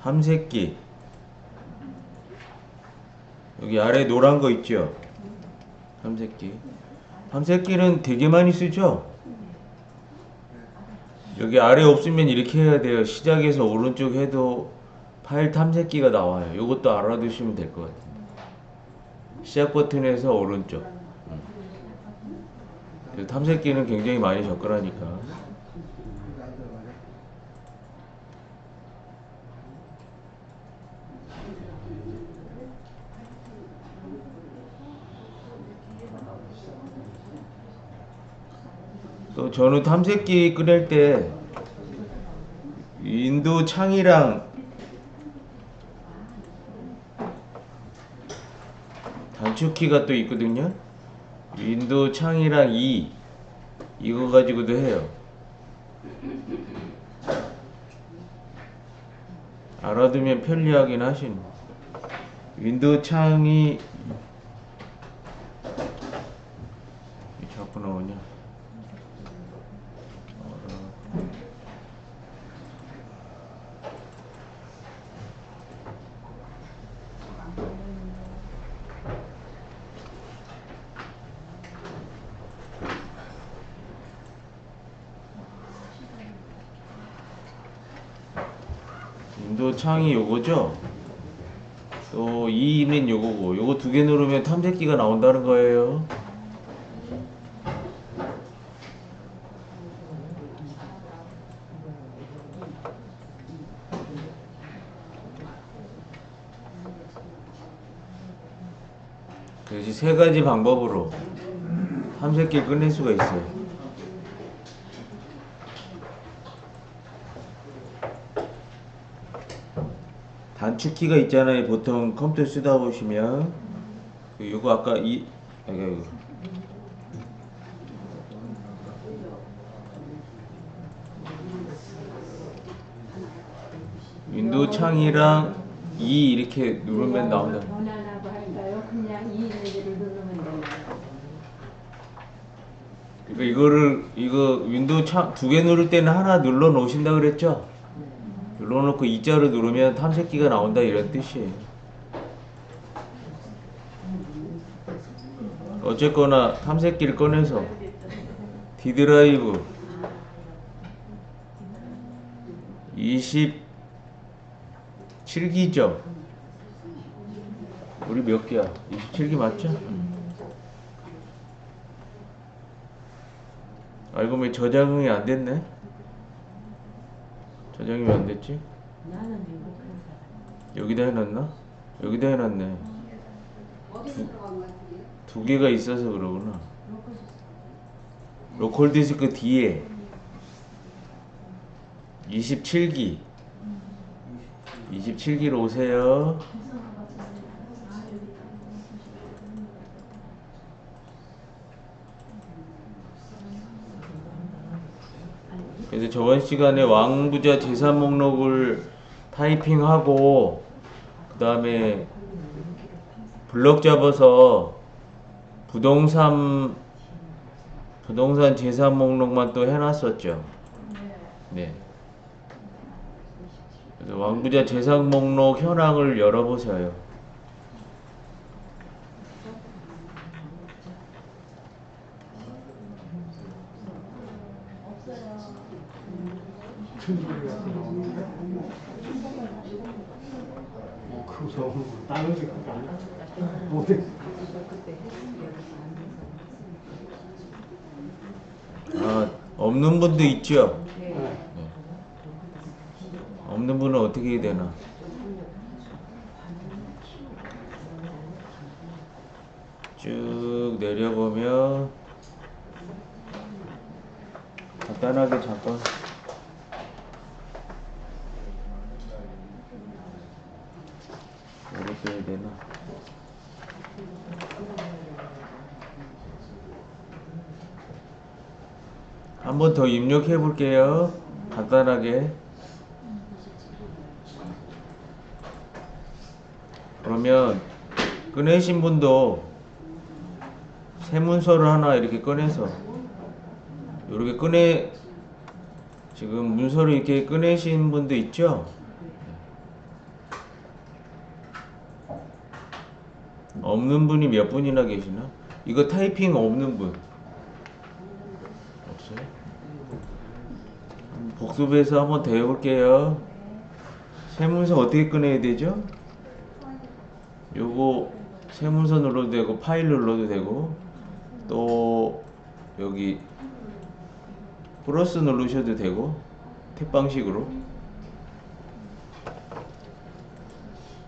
탐색기. 여기 아래 노란 거 있죠? 탐색기. 탐색기는 되게 많이 쓰죠? 여기 아래 없으면 이렇게 해야 돼요. 시작에서 오른쪽 해도 파일 탐색기가 나와요. 이것도 알아두시면 될 것 같아요. 시작 버튼에서 오른쪽. 탐색기는 굉장히 많이 접근하니까. 또 저는 탐색기 꺼낼 때 윈도우 창이랑 단축키가 또 있거든요. 윈도우 창이랑 이거 가지고도 해요. 알아두면 편리하긴 하신. 윈도우 창이 왜 자꾸 나오냐? 윈도우 창이 요거죠? 또 2는 요거고, 요거 두 개 누르면 탐색기가 나온다는 거예요. 그래서 세 가지 방법으로 탐색기를 끝낼 수가 있어요. 단축키가 있잖아요. 보통 컴퓨터 쓰다 보시면 요거 아까 윈도우 창이랑 이렇게 누르면 나온다. 원하라고 할까요? 그냥 이 레벨을 누르면 돼요. 그러니까 이거 윈도우 창 두 개 누를 때는 하나 눌러 놓으신다 그랬죠? 눌러놓고 이자를 누르면 탐색기가 나온다 이런 뜻이에요. 어쨌거나 탐색기를 꺼내서 D드라이브 27기죠? 우리 몇 개야? 27기 맞죠? 알고 보니 저장이 안 됐네? 저장이 왜 안 됐지? 여기다 해놨나? 여기다 해놨네. 두 개가 있어서 그러구나. 로컬 디스크 뒤에 27기로 오세요. 그래서 저번 시간에 왕부자 재산 목록을 타이핑하고 그 다음에 블럭 잡아서 부동산 재산 목록만 또 해놨었죠. 네. 그래서 왕부자 재산 목록 현황을 열어보세요. 그거 다른 게 그게 아니야? 못해. 없는 분도 있죠? 네. 없는 분은 어떻게 해야 되나? 쭉 내려보면 간단하게 잠깐 이렇게 해야 되나? 한 번 더 입력해 볼게요. 간단하게. 그러면 꺼내신 분도 새 문서를 하나 이렇게 꺼내서 이렇게 지금 문서를 이렇게 꺼내신 분도 있죠? 없는 분이 몇 분이나 계시나? 이거 타이핑 없는 분 없어요? 복습해서 한번 더 해볼게요. 세문서 어떻게 꺼내야 되죠? 요거 세문서 눌러도 되고 파일 눌러도 되고 또 여기 플러스 누르셔도 되고 탭 방식으로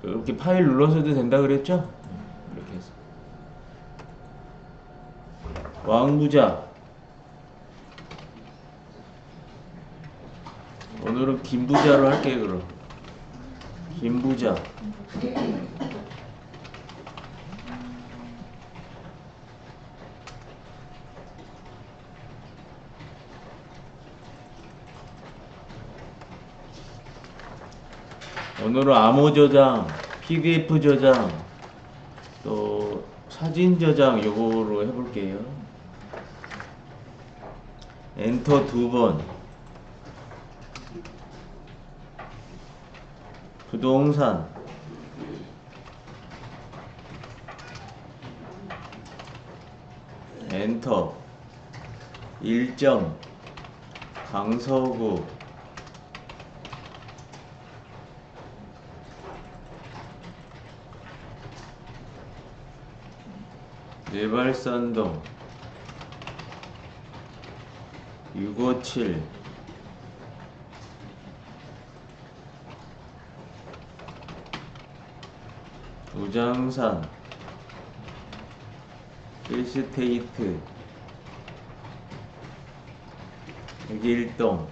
이렇게 파일 눌러서도 된다 그랬죠? 이렇게 해서 왕부자 오늘은 김부자로 할게요. 그럼 김부자 오늘은 암호 저장, PDF 저장, 또 사진 저장 요거로 해볼게요. 엔터 2번. 부동산. 엔터. 일정. 강서구. 내발산동 657 우장산 일스테이트 백일동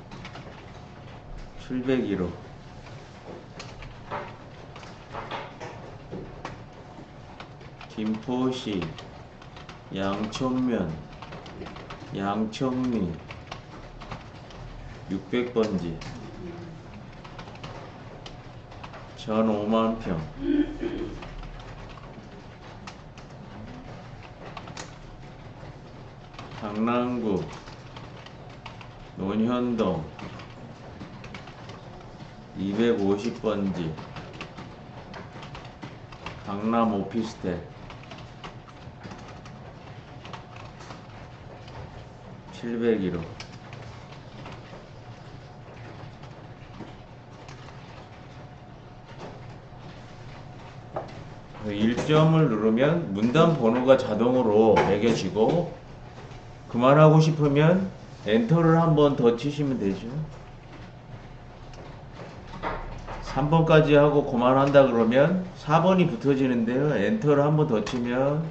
701호 김포시 양천면 양천리 600번지 전 5만평 강남구 논현동 250번지 강남 오피스텔 701호 일점을 누르면 문단 번호가 자동으로 매겨지고 그만하고 싶으면 엔터를 한 번 더 치시면 되죠. 3번까지 하고 그만한다 그러면 4번이 붙어지는데요. 엔터를 한 번 더 치면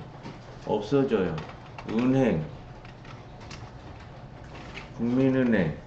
없어져요. 은행 국민은행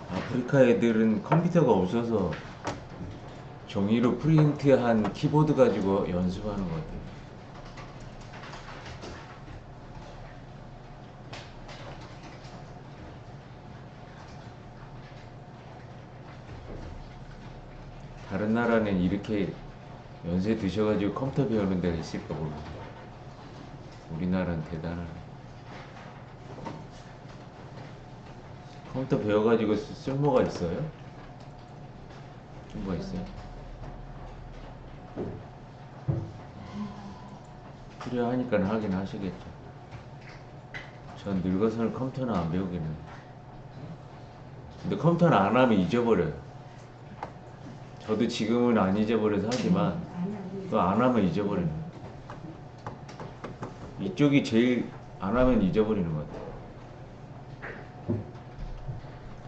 아프리카 애들은 컴퓨터가 없어서 종이로 프린트한 키보드 가지고 연습하는 것 같아요. 다른 나라는 이렇게 연세 드셔가지고 컴퓨터 배우는 데가 있을까 모르겠어요. 우리나라는 대단하네. 컴퓨터 배워가지고 쓸모가 있어요? 쓸모가 있어요? 필요하니까 하긴 하시겠죠. 전 늙어서는 컴퓨터는 안 배우기는. 근데 컴퓨터는 안 하면 잊어버려요. 저도 지금은 안 잊어버려서 하지만 또 안 하면 잊어버리는 거예요. 이쪽이 제일 안 하면 잊어버리는 것 같아요.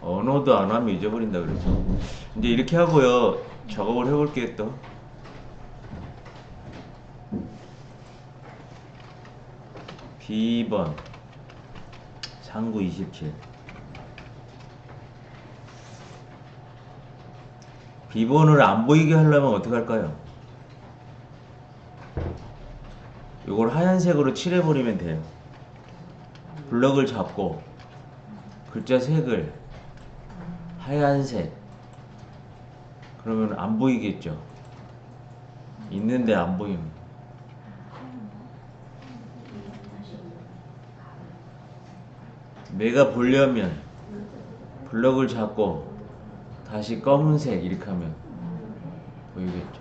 언어도 안 하면 잊어버린다 그러죠. 이제 이렇게 하고요. 작업을 해볼게요 또. B번 상구 27. B번을 안 보이게 하려면 어떻게 할까요? 이걸 하얀색으로 칠해버리면 돼요. 블럭을 잡고 글자 색을 하얀색. 그러면 안 보이겠죠. 있는데 안 보이는. 내가 보려면 블럭을 잡고 다시 검은색 이렇게 하면 보이겠죠.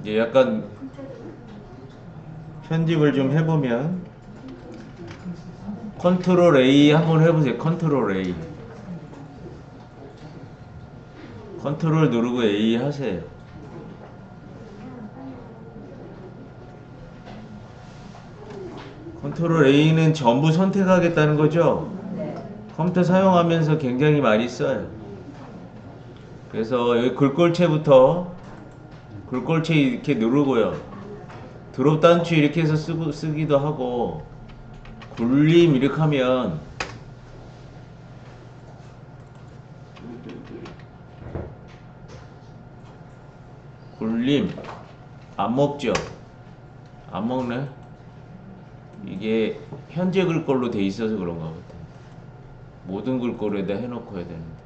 이제 약간 편집을 좀 해보면 컨트롤 A 한번 해보세요. 컨트롤 A. 컨트롤 누르고 A 하세요. 컨트롤 A는 전부 선택하겠다는 거죠? 컴퓨터 사용하면서 굉장히 많이 써요. 그래서 여기 글꼴체부터 글꼴체 이렇게 누르고요. 드롭 단추 이렇게 해서 쓰기도 하고 굴림 이렇게 하면 굴림 안 먹죠? 안 먹네? 이게 현재 글꼴로 돼 있어서 그런가 보다. 모든 글꼴에다 해놓고 해야 되는데.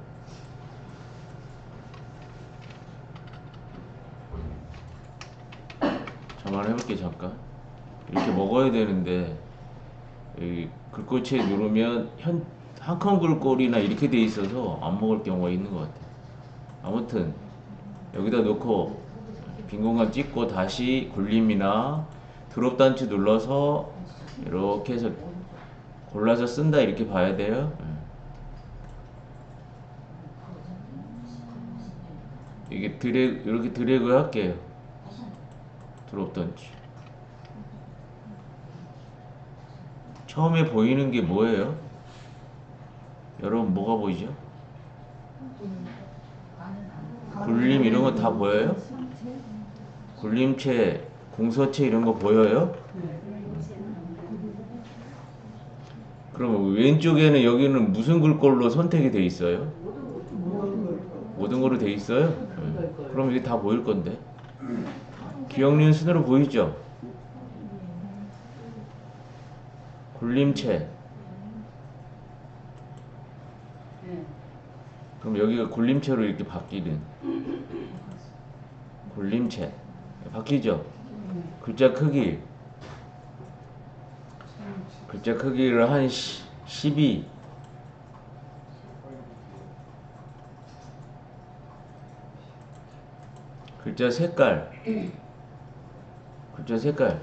저만 해볼게 잠깐. 이렇게 먹어야 되는데 여기 글꼴체 누르면 한 칸 글꼴이나 이렇게 돼 있어서 안 먹을 경우가 있는 것 같아요. 아무튼 여기다 놓고 빈 공간 찍고 다시 굴림이나 드롭 단추 눌러서 이렇게 해서 골라서 쓴다 이렇게 봐야 돼요. 이게 이렇게 드래그 할게요. 드롭 단추. 처음에 보이는 게 뭐예요? 여러분 뭐가 보이죠? 굴림 이런 거 다 보여요? 굴림체, 공서체 이런 거 보여요? 그럼 왼쪽에는 여기는 무슨 글꼴로 선택이 돼 있어요? 모든 걸로 돼 있어요? 그럼 이게 다 보일 건데. 기억니은 순으로 보이죠? 굴림체. 그럼 여기가 굴림체로 이렇게 바뀌는. 굴림체. 바뀌죠? 글자 크기. 글자 크기를 한 12. 글자 색깔. 글자 색깔.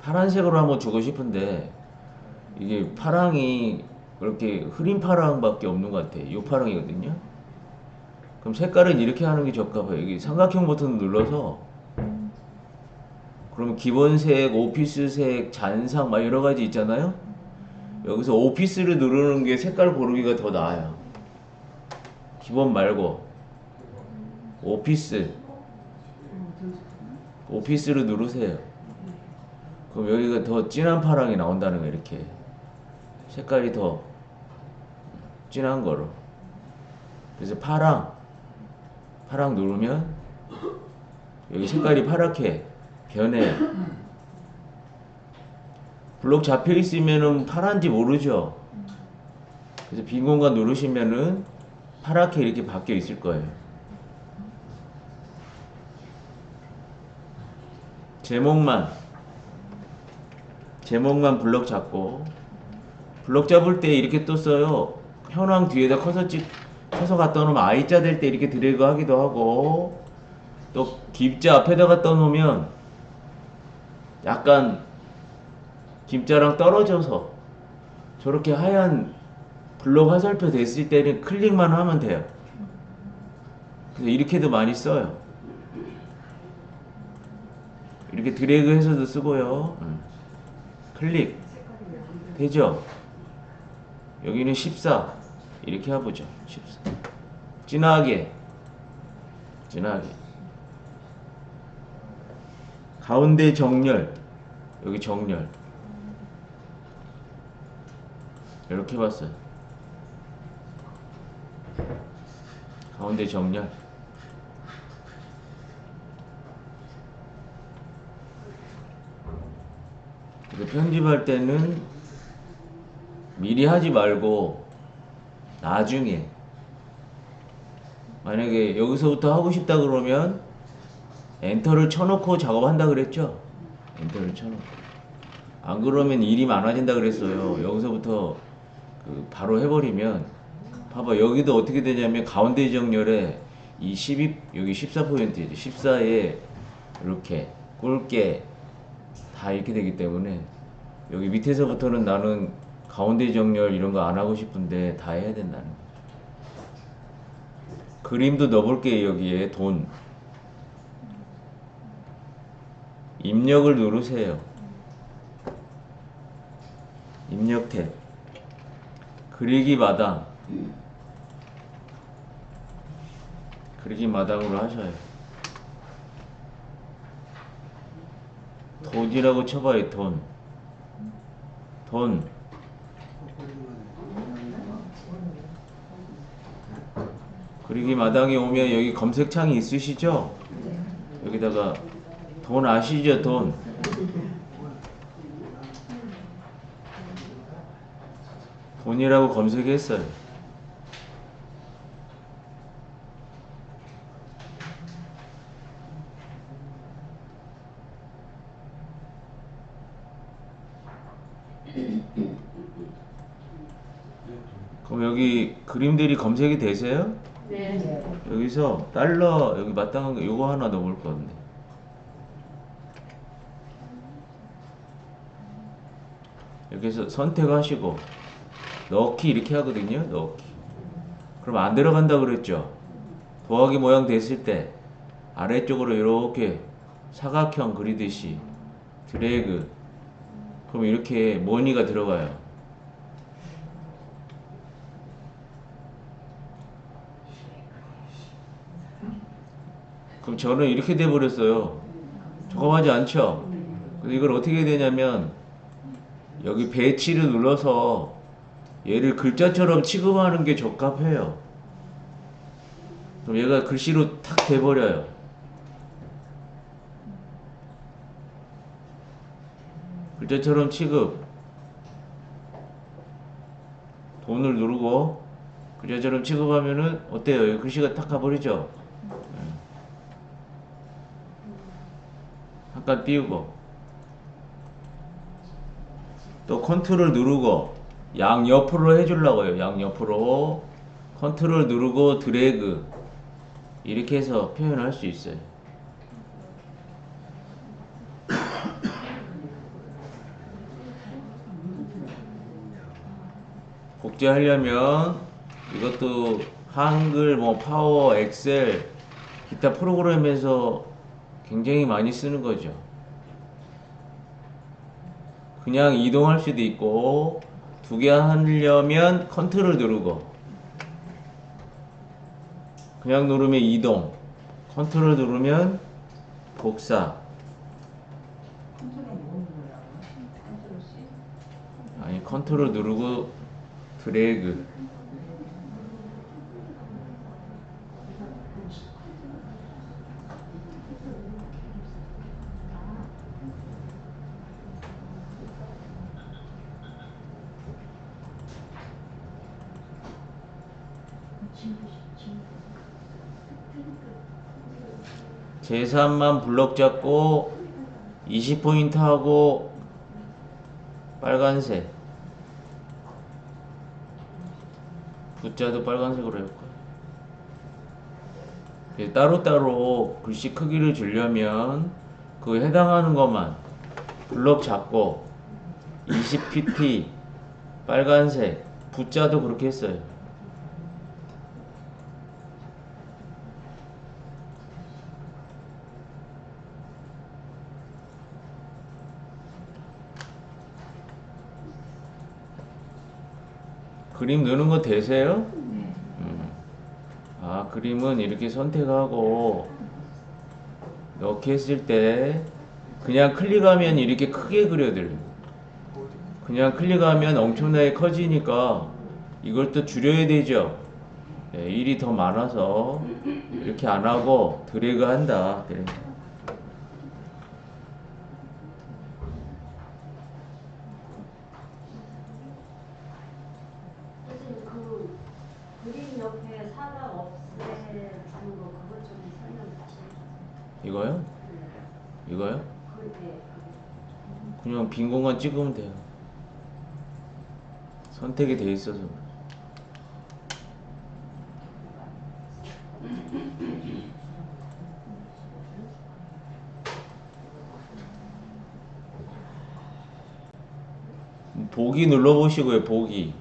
파란색으로 한번 주고 싶은데 이게 파랑이 그렇게 흐린 파랑밖에 없는 것 같아. 요 파랑이거든요. 그럼 색깔은 이렇게 하는 게 적합해요. 여기 삼각형 버튼 눌러서 그러면 기본색, 오피스색, 잔상 막 여러 가지 있잖아요. 여기서 오피스를 누르는 게 색깔 고르기가 더 나아요. 기본 말고 오피스를 누르세요. 그럼 여기가 더 진한 파랑이 나온다는 거예요. 이렇게 색깔이 더 진한 거로. 그래서 파랑 누르면 여기 색깔이 파랗게 변해요. 블록 잡혀 있으면은 파란지 모르죠. 그래서 빈 공간 누르시면은 파랗게 이렇게 바뀌어 있을 거예요. 제목만 블럭 잡고, 블럭 잡을 때 이렇게 또 써요. 현황 뒤에다 커서 갖다 놓으면 I자 될 때 이렇게 드래그 하기도 하고, 또 김자 앞에다 갖다 놓으면 약간 김자랑 떨어져서 저렇게 하얀 블럭 화살표 됐을 때는 클릭만 하면 돼요. 그래서 이렇게도 많이 써요. 이렇게 드래그 해서도 쓰고요. 클릭 되죠? 여기는 14 이렇게 해보죠. 14 진하게 가운데 정렬, 여기 정렬 이렇게 봤어요. 가운데 정렬. 그래서 편집할 때는 미리 하지 말고 나중에, 만약에 여기서부터 하고 싶다 그러면 엔터를 쳐놓고 작업한다 그랬죠? 엔터를 쳐놓고. 안 그러면 일이 많아진다 그랬어요. 여기서부터 바로 해버리면, 봐봐, 여기도 어떻게 되냐면 가운데 정렬에 이 12, 여기 14%이죠. 14에 이렇게 굵게 다 이렇게 되기 때문에 여기 밑에서부터는 나는 가운데 정렬 이런 거 안 하고 싶은데 다 해야 된다는 거죠. 그림도 넣어볼게요. 여기에 돈 입력을 누르세요. 입력 탭 그리기 마당, 그리기 마당으로 하셔요. 돈이라고 쳐봐요. 돈 그리기 마당에 오면 여기 검색창이 있으시죠? 여기다가 돈 아시죠? 돈이라고 검색했어요. 그럼 여기 그림들이 검색이 되세요? 네. 여기서 달러 여기 마땅한 거 요거 하나 넣어볼 건데, 여기서 선택하시고 넣기 이렇게 하거든요. 넣기. 그럼 안 들어간다 그랬죠? 더하기 모양 됐을 때 아래쪽으로 이렇게 사각형 그리듯이 드래그, 그럼 이렇게 머니가 들어가요. 그럼 저는 이렇게 돼 버렸어요. 적합하지 않죠? 그래서 이걸 어떻게 해야 되냐면 여기 배치를 눌러서 얘를 글자처럼 취급하는 게 적합해요. 그럼 얘가 글씨로 탁 돼버려요. 글자처럼 취급. 돈을 누르고 글자처럼 취급하면은 어때요? 여기 글씨가 탁 가버리죠? 잠깐 띄우고 또 컨트롤 누르고 양 옆으로 해주려고요. 양 옆으로 컨트롤 누르고 드래그 이렇게 해서 표현할 수 있어요. 복제하려면 이것도 한글, 뭐 파워, 엑셀, 기타 프로그램에서 굉장히 많이 쓰는 거죠. 그냥 이동할 수도 있고, 두 개 하려면 컨트롤 누르고, 그냥 누르면 이동, 컨트롤 누르면 복사. 아니, 컨트롤 누르고 드래그. 제3만 블럭 잡고 20포인트하고 빨간색. V자도 빨간색으로 해볼까요? 따로따로 글씨 크기를 주려면 그 해당하는 것만 블럭 잡고 20pt 빨간색. V자도 그렇게 했어요. 그림 넣는 거 되세요? 아, 그림은 이렇게 선택하고 넣기 했을 때 그냥 클릭하면 이렇게 크게 그려드려. 그냥 클릭하면 엄청나게 커지니까 이걸 또 줄여야 되죠. 네, 일이 더 많아서 이렇게 안 하고 드래그 한다. 드래그. 선생님 그 그림 옆에 사각 없애주는 거 그것 좀 설명 다시 해주세요. 이거요? 이거요? 그게 그냥 빈 공간 찍으면 돼요. 선택이 돼 있어서. 보기 눌러보시고요. 보기.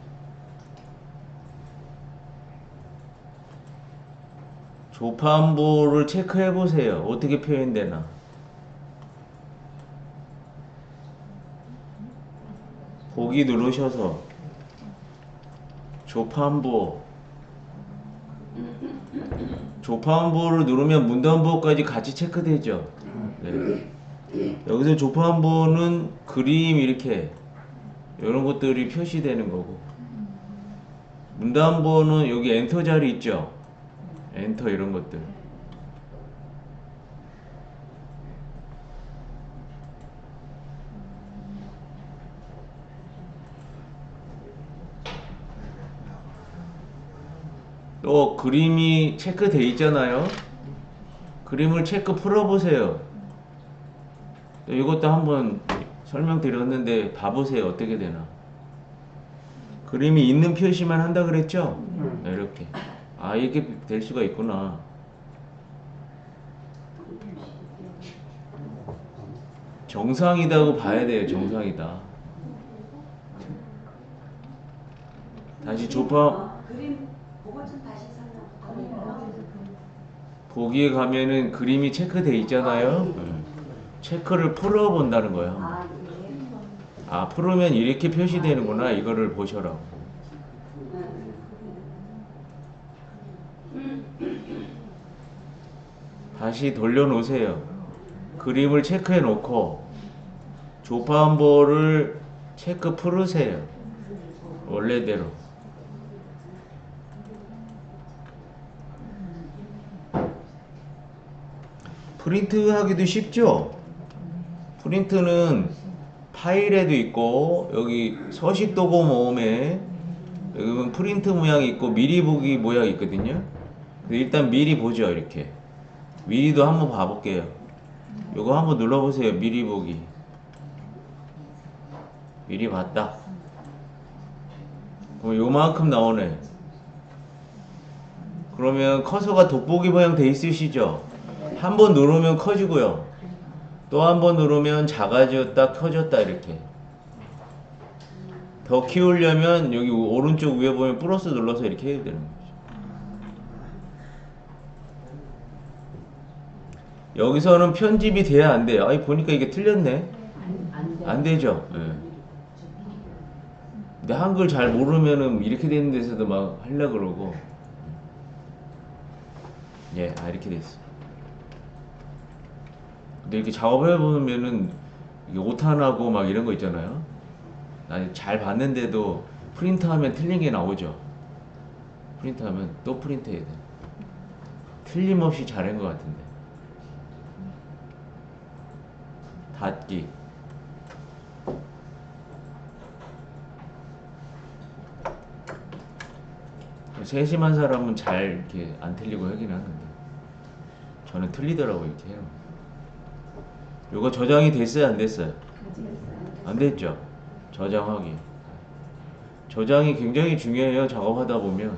조판부를 체크해 보세요. 어떻게 표현되나. 보기 누르셔서 조판부를 누르면 문단부까지 같이 체크되죠. 네. 여기서 조판부는 그림 이렇게 이런 것들이 표시되는 거고, 문단부는 여기 엔터 자리 있죠. 엔터 이런 것들. 또 그림이 체크돼 있잖아요. 그림을 체크 풀어보세요. 또 이것도 한번 설명드렸는데 봐보세요. 어떻게 되나. 그림이 있는 표시만 한다 그랬죠? 네, 이렇게. 아, 이렇게 될 수가 있구나. 정상이다고 봐야 돼요. 정상이다. 다시 조판 그림 그것 좀 다시 설명 부탁드려요. 보기에 가면은 그림이 체크돼 있잖아요. 체크를 풀어본다는 거예요. 아 예. 아, 풀으면 이렇게 표시되는구나. 이거를 보셔라. 다시 돌려놓으세요. 그림을 체크해 놓고 조판보를 체크 풀으세요. 원래대로. 프린트 하기도 쉽죠? 프린트는 파일에도 있고, 여기 서식 도구 모음에 여기 보면 프린트 모양이 있고 미리 보기 모양이 있거든요. 일단 미리 보죠. 이렇게 미리도 한번 봐볼게요. 요거 한번 눌러보세요. 미리 보기. 미리 봤다. 그럼 요만큼 나오네. 그러면 커서가 돋보기 모양 돼 있으시죠? 한 번 누르면 커지고요. 또 한 번 누르면 작아졌다, 켜졌다 이렇게. 더 키우려면 여기 오른쪽 위에 보면 플러스 눌러서 이렇게 해야 되는 거죠. 여기서는 편집이 돼야 안 돼요. 아니 보니까 이게 틀렸네. 안 되죠. 예. 근데 한글 잘 모르면은 이렇게 되는 데서도 막 하려고 그러고. 예, 아 이렇게 됐어. 근데 이렇게 작업해 보면은 이게 오타나고 막 이런 거 있잖아요. 나 잘 봤는데도 프린트하면 틀린 게 나오죠. 프린트하면 또 프린트해야 돼. 틀림없이 잘한 것 같은데. 닫기. 세심한 사람은 잘 이렇게 안 틀리고 하긴 하는데 저는 틀리더라고요. 이렇게 해요. 요거 저장이 됐어요, 안 됐어요? 아직 안 됐죠? 저장하기. 저장이 굉장히 중요해요. 작업하다 보면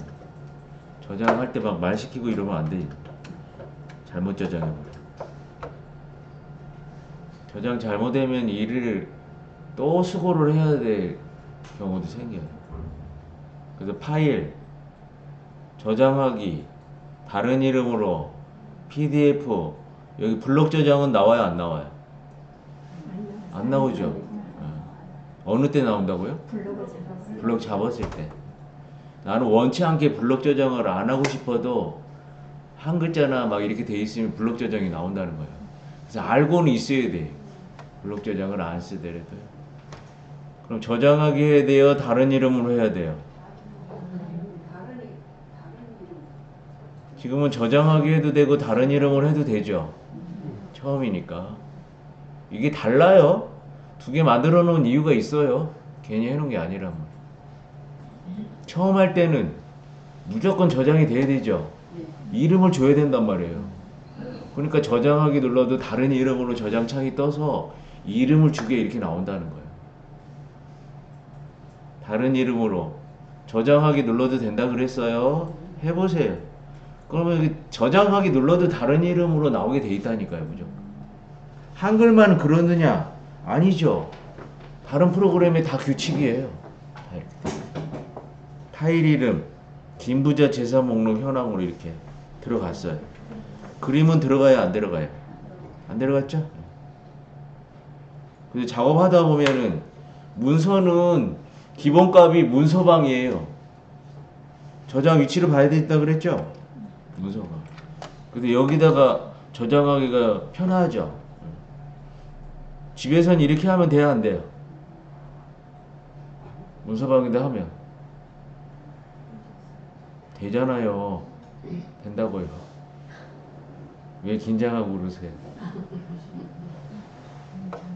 저장할 때 막 말 시키고 이러면 안 돼요. 잘못 저장해버려. 저장 잘못되면 일을 또 수고를 해야 될 경우도 생겨요. 그래서 파일, 저장하기, 다른 이름으로 PDF, 여기 블록 저장은 나와요, 안 나와요? 안 나오죠? 어느 때 나온다고요? 블로그 잡았어요. 블록 잡았을 때. 나는 원치 않게 블록 저장을 안 하고 싶어도 한 글자나 막 이렇게 돼 있으면 블록 저장이 나온다는 거예요. 그래서 알고는 있어야 돼. 블록 저장을 안 쓰더라도요. 그럼 저장하기 해야 돼요? 다른 이름으로 해야 돼요? 지금은 저장하기 해도 되고 다른 이름으로 해도 되죠. 처음이니까. 이게 달라요. 두 개 만들어 놓은 이유가 있어요. 괜히 해놓은 게 아니란 말이에요. 처음 할 때는 무조건 저장이 돼야 되죠. 이름을 줘야 된단 말이에요. 그러니까 저장하기 눌러도 다른 이름으로 저장창이 떠서 이름을 주게 이렇게 나온다는 거예요. 다른 이름으로 저장하기 눌러도 된다 그랬어요. 해보세요. 그러면 여기 저장하기 눌러도 다른 이름으로 나오게 돼 있다니까요. 무조건. 한글만 그러느냐? 아니죠. 다른 프로그램에 다 규칙이에요. 파일 이름, 김부자 재산 목록 현황으로 이렇게 들어갔어요. 그림은 들어가요, 안 들어가요? 안 들어갔죠? 근데 작업하다 보면은 문서는 기본값이 문서방이에요. 저장 위치를 봐야 된다 그랬죠? 문서방. 근데 여기다가 저장하기가 편하죠. 집에선 이렇게 하면 돼야 안 돼요? 문서방에다 하면 되잖아요. 된다고요. 왜 긴장하고 그러세요?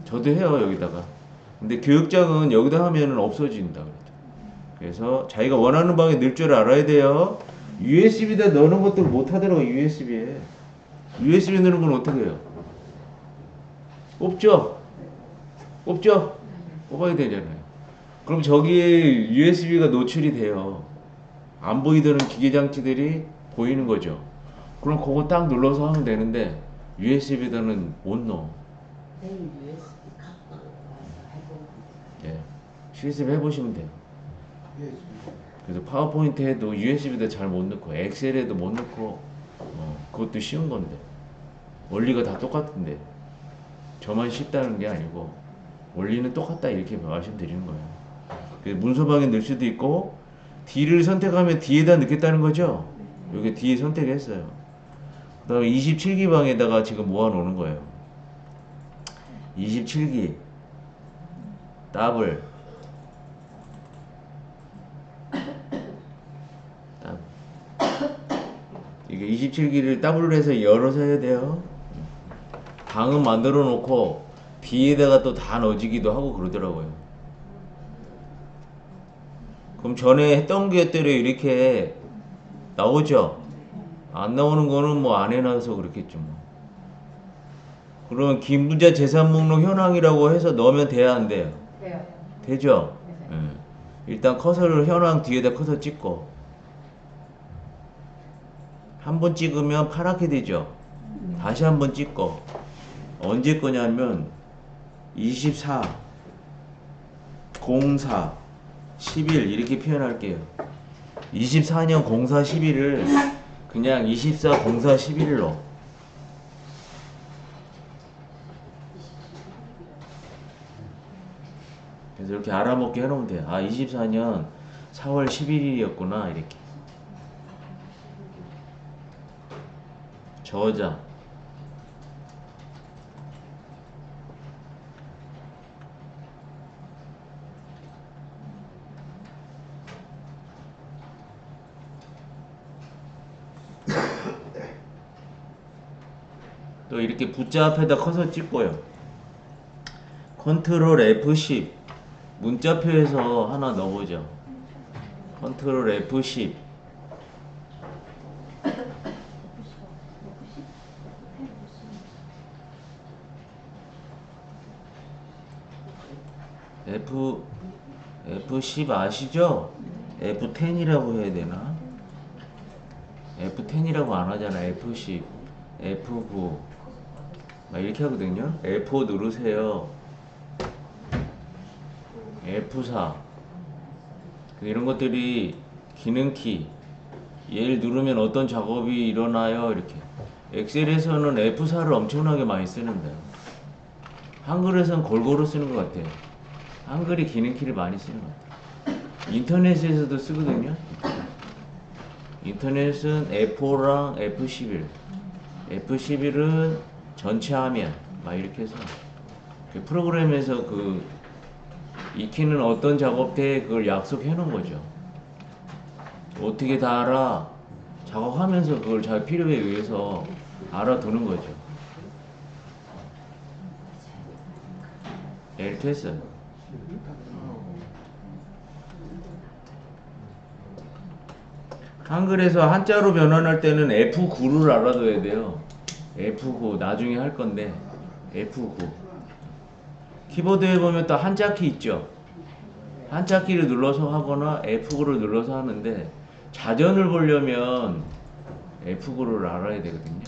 저도 해요, 여기다가. 근데 교육장은 여기다 하면은 없어진다 그랬죠. 그래서 자기가 원하는 방에 넣을 줄 알아야 돼요. USB에다 넣는 것도 못 하더라고. USB에 넣는 건 어떻게 해요? 꼽죠? 꼽죠? 꼽아야 되잖아요. 그럼 저기에 USB가 노출이 돼요. 안 보이던 기계장치들이 보이는 거죠. 그럼 그거 딱 눌러서 하면 되는데 USB에다는 못 넣어. 예, 실습 해보시면 돼요. 그래서 파워포인트에도 USB에다 잘 못 넣고 엑셀에도 못 넣고 그것도 쉬운 건데 원리가 다 똑같은데 저만 쉽다는 게 아니고 원리는 똑같다 이렇게 말씀드리는 거예요. 그래서 문서방에 넣을 수도 있고 D를 선택하면 D에다 넣겠다는 거죠. 여기 D 선택했어요. 그 다음에 27기 방에다가 지금 모아놓는 거예요. 27기 더블 이게 27기를 더블로 해서 열어서 해야 돼요. 방은 만들어 놓고 D에다가 또 다 넣어지기도 하고 그러더라고요. 그럼 전에 했던 것들이 이렇게 나오죠? 안 나오는 거는 뭐 안 해놔서 그렇겠죠 뭐. 그러면 김부자 재산 목록 현황이라고 해서 넣으면 돼야 안 돼요? 돼요. 되죠? 예. 일단 커서를 현황 뒤에다 커서 찍고 한 번 찍으면 파랗게 되죠? 다시 한 번 찍고 언제 거냐면 24 04 11 이렇게 표현할게요. 24년 04 11을 그냥 24 04 11로 그래서 이렇게 알아먹게 해놓으면 돼요. 아 24년 4월 11일이었구나 이렇게. 저장 또 이렇게 부자 앞에다 커서 찍고요. 컨트롤 F10 문자표에서 하나 넣어보죠. 컨트롤 F10 F10 아시죠? F10이라고 해야 되나? F10이라고 안 하잖아. F10, F9 막 이렇게 하거든요. F5 누르세요. F4 이런 것들이 기능키. 얘를 누르면 어떤 작업이 일어나요. 이렇게. 엑셀에서는 F4를 엄청나게 많이 쓰는데 한글에서는 골고루 쓰는 것 같아요. 한글이 기능키를 많이 쓰는 것 같아요. 인터넷에서도 쓰거든요. 인터넷은 F4랑 F11. F11은 전체 화면 막 이렇게 해서 그 프로그램에서 그 익히는 어떤 작업대에 그걸 약속해 놓은 거죠. 어떻게 다 알아? 작업하면서 그걸 자기 필요에 의해서 알아두는 거죠. 네, 이렇게 했어요. 한글에서 한자로 변환할 때는 F9를 알아둬야 돼요. F9 나중에 할 건데 F9 키보드에 보면 또 한자키 있죠. 한자키를 눌러서 하거나 F9를 눌러서 하는데 자전을 보려면 F9를 알아야 되거든요.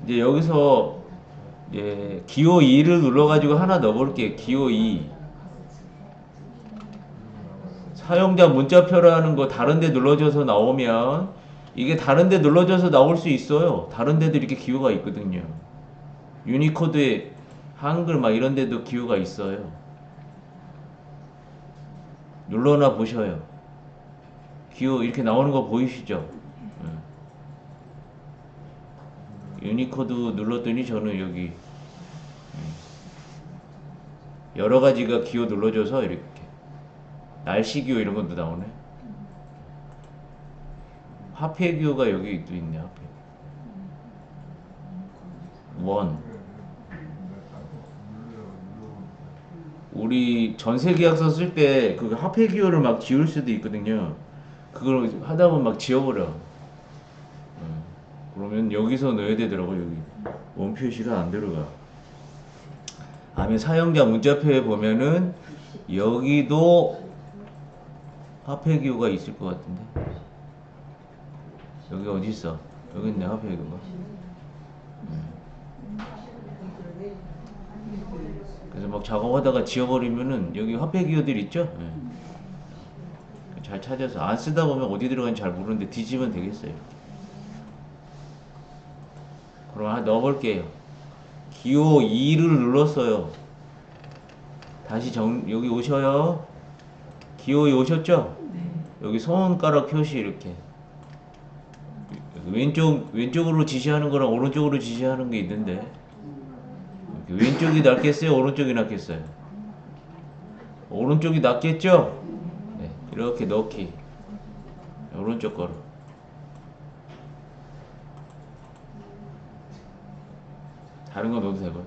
이제 여기서 이제 기호 2를 눌러가지고 하나 넣어볼게요. 기호 2 사용자 문자표라는 거 다른데 눌러줘서 나오면 이게 다른데 눌러줘서 나올 수 있어요. 다른데도 이렇게 기호가 있거든요. 유니코드에 한글 막 이런 데도 기호가 있어요. 눌러나 보셔요. 기호 이렇게 나오는 거 보이시죠? 유니코드 눌렀더니 저는 여기 여러 가지가 기호 눌러줘서 이렇게 날씨 기호 이런 것도 나오네. 화폐 기호가 여기 또 있네. 화폐 원. 우리 전세 계약서 쓸 때 그 화폐 기호를 막 지울 수도 있거든요. 그걸 하다 보면 막 지워버려. 그러면 여기서 넣어야 되더라고. 여기 원 표시가 안 들어가. 아니면 사용자 문자표에 보면은 여기도 화폐 기호가 있을 것 같은데. 여기 어디 있어? 여기 있네. 화폐 기호가. 그래서 막 작업하다가 지워버리면은 여기 화폐 기호들 있죠? 잘 찾아서 안 쓰다 보면 어디 들어간지 잘 모르는데 뒤지면 되겠어요. 그럼 하나 넣어볼게요. 기호 2를 눌렀어요. 다시 여기 오셔요. 기호 2 오셨죠? 여기 손가락 표시 이렇게 왼쪽으로 지시하는 거랑 오른쪽으로 지시하는 게 있는데 왼쪽이 낫겠어요? 오른쪽이 낫겠어요? 오른쪽이 낫겠죠? 네, 이렇게 넣기. 오른쪽 거로. 다른 거 넣어도 되고요.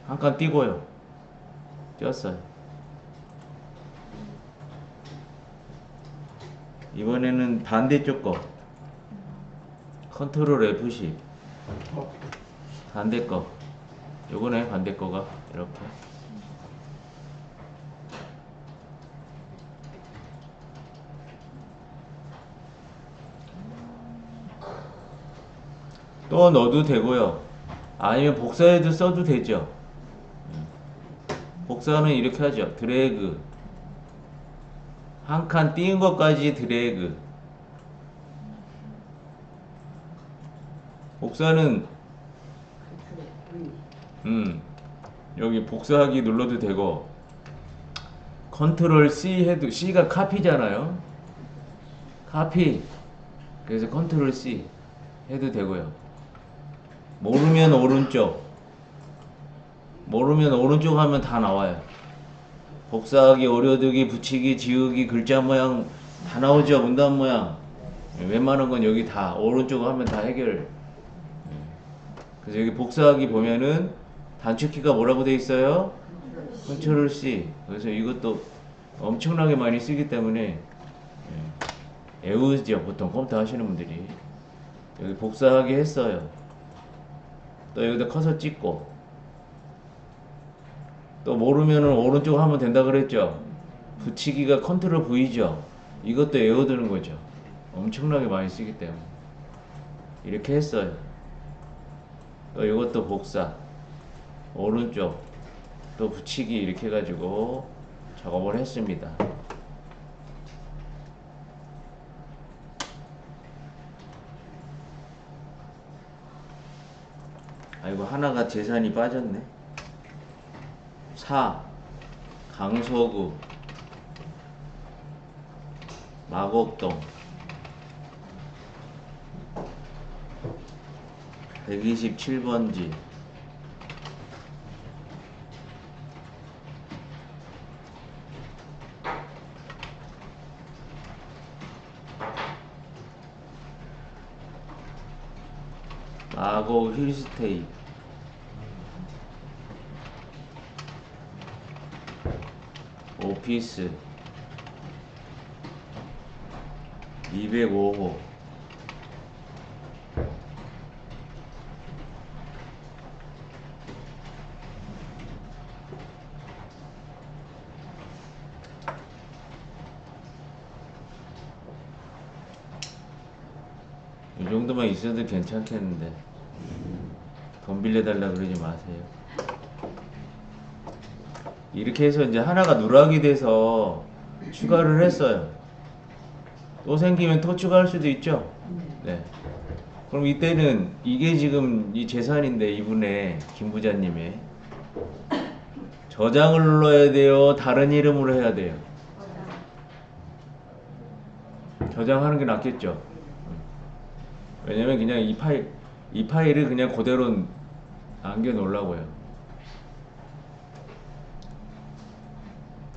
한 칸 띄고요. 띄었어요. 이번에는 반대쪽 거. 컨트롤 F10. 반대 거. 요거네, 반대 거가. 이렇게. 또 넣어도 되고요. 아니면 복사해도 써도 되죠. 복사는 이렇게 하죠. 드래그. 한 칸 띄운 것까지 드래그. 복사는 여기 복사하기 눌러도 되고 컨트롤 C 해도 C가 카피잖아요. 카피. 그래서 컨트롤 C 해도 되고요. 모르면 오른쪽 하면 다 나와요. 복사하기, 오려두기, 붙이기, 지우기, 글자 모양 다 나오죠. 문단 모양. 웬만한 건 여기 다 오른쪽 하면 다 해결. 그래서 여기 복사하기 보면은 단축키가 뭐라고 돼 있어요? 컨트롤 C. 그래서 이것도 엄청나게 많이 쓰기 때문에 애우죠. 보통 컴퓨터 하시는 분들이. 여기 복사하기 했어요. 또 여기다 커서 찍고 또 모르면은 오른쪽 하면 된다 그랬죠. 붙이기가 컨트롤 V죠. 이것도 외워두는 거죠. 엄청나게 많이 쓰기 때문에 이렇게 했어요. 또 이것도 복사 오른쪽 또 붙이기 이렇게 해가지고 작업을 했습니다. 아이고 하나가 재산이 빠졌네. 4. 강서구 마곡동 127번지 마곡 힐스테이 오피스 205호 이 정도만 있어도 괜찮겠는데 돈 빌려달라 그러지 마세요. 이렇게 해서 이제 하나가 누락이 돼서 추가를 했어요. 또 생기면 또 추가할 수도 있죠. 네. 그럼 이때는 이게 지금 이 재산인데 이분의 김 부자님의 저장을 눌러야 돼요. 다른 이름으로 해야 돼요. 저장하는 게 낫겠죠. 왜냐면 그냥 이 파일을 그냥 그대로 남겨 놓으려고요.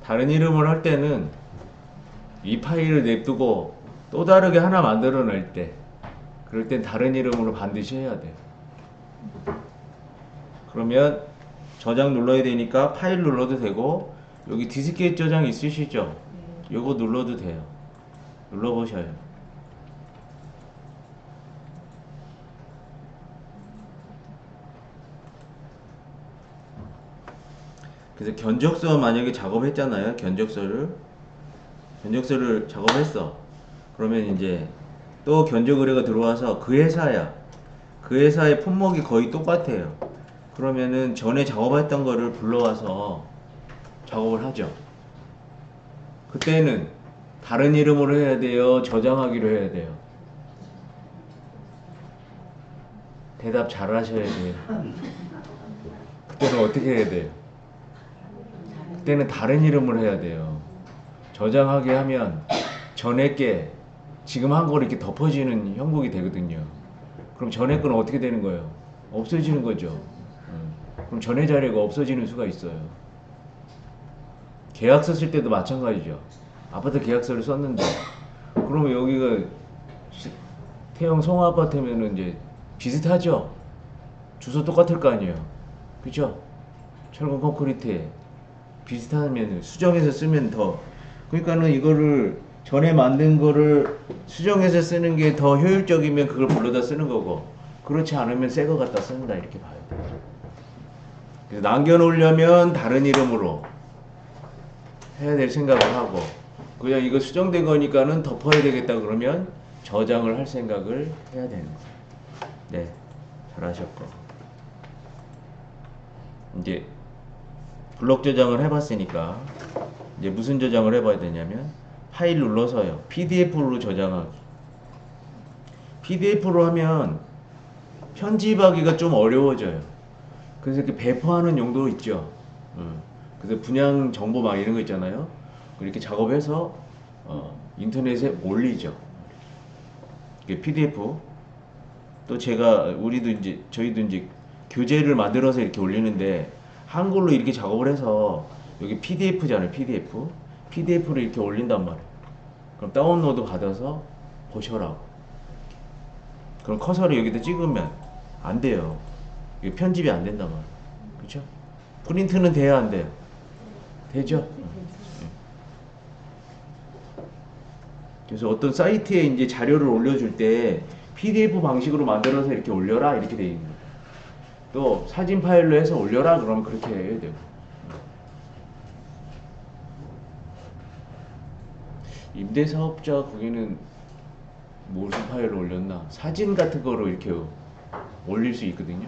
다른 이름을 할 때는 이 파일을 냅두고 또 다르게 하나 만들어낼 때 그럴 땐 다른 이름으로 반드시 해야 돼요. 그러면 저장 눌러야 되니까 파일 눌러도 되고 여기 디스켓 저장 있으시죠? 요거 눌러도 돼요. 눌러보셔요. 그래서 견적서 만약에 작업했잖아요. 견적서를 작업했어. 그러면 이제 또 견적 의뢰가 들어와서 그 회사야. 그 회사의 품목이 거의 똑같아요. 그러면은 전에 작업했던 거를 불러와서 작업을 하죠. 그때는 다른 이름으로 해야 돼요. 저장하기로 해야 돼요. 대답 잘 하셔야 돼요. 그때는 어떻게 해야 돼요? 그때는 다른 이름으로 해야 돼요. 저장하게 하면 전에 게 지금 한 거를 이렇게 덮어지는 형국이 되거든요. 그럼 전에 거는 어떻게 되는 거예요? 없어지는 거죠. 그럼 전에 자료가 없어지는 수가 있어요. 계약서 쓸 때도 마찬가지죠. 아파트 계약서를 썼는데 그러면 여기가 태영 송화 아파트면은 이제 비슷하죠. 주소 똑같을 거 아니에요. 그죠? 철근 콘크리트에 비슷하면 수정해서 쓰면 더 그러니까는 이거를 전에 만든 거를 수정해서 쓰는 게 더 효율적이면 그걸 불러다 쓰는 거고 그렇지 않으면 새 거 갖다 쓴다 이렇게 봐야 돼요. 그래서 남겨놓으려면 다른 이름으로 해야 될 생각을 하고 그냥 이거 수정된 거니까는 덮어야 되겠다 그러면 저장을 할 생각을 해야 되는 거예요. 네, 잘하셨고 이제 블록 저장을 해봤으니까 이제 무슨 저장을 해봐야 되냐면 파일 눌러서요. PDF로 저장하기. PDF로 하면 편집하기가 좀 어려워져요. 그래서 이렇게 배포하는 용도 있죠. 그래서 분양 정보 막 이런 거 있잖아요. 이렇게 작업해서 인터넷에 올리죠. 이게 PDF. 또 저희도 이제 교재를 만들어서 이렇게 올리는데 한글로 이렇게 작업을 해서 여기 PDF잖아요. PDF를 이렇게 올린단 말이에요. 그럼 다운로드 받아서 보셔라고. 그럼 커서를 여기다 찍으면 안 돼요. 이게 편집이 안 된단 말이에요. 그렇죠? 프린트는 돼야 안 돼요? 되죠? 그래서 어떤 사이트에 이제 자료를 올려줄 때 PDF 방식으로 만들어서 이렇게 올려라 이렇게 돼 있는 거예요. 또 사진 파일로 해서 올려라 그러면 그렇게 해야 되고. 임대사업자 거기는 무슨 파일을 올렸나? 사진 같은 거로 이렇게 올릴 수 있거든요.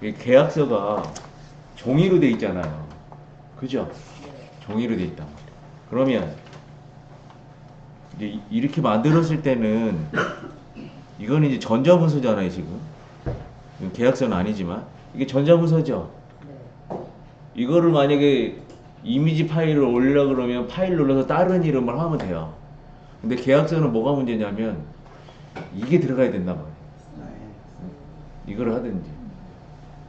이 계약서가 종이로 돼 있잖아요. 그죠? 종이로 돼 있단 말이에요. 그러면 이제 이렇게 만들었을 때는 이거는 이제 전자문서잖아요, 지금. 이건 계약서는 아니지만 이게 전자문서죠. 이거를 만약에 이미지 파일을 올리려 그러면 파일 눌러서 다른 이름을 하면 돼요. 근데 계약서는 뭐가 문제냐면 이게 들어가야 된단 말이에요. 이거를 하든지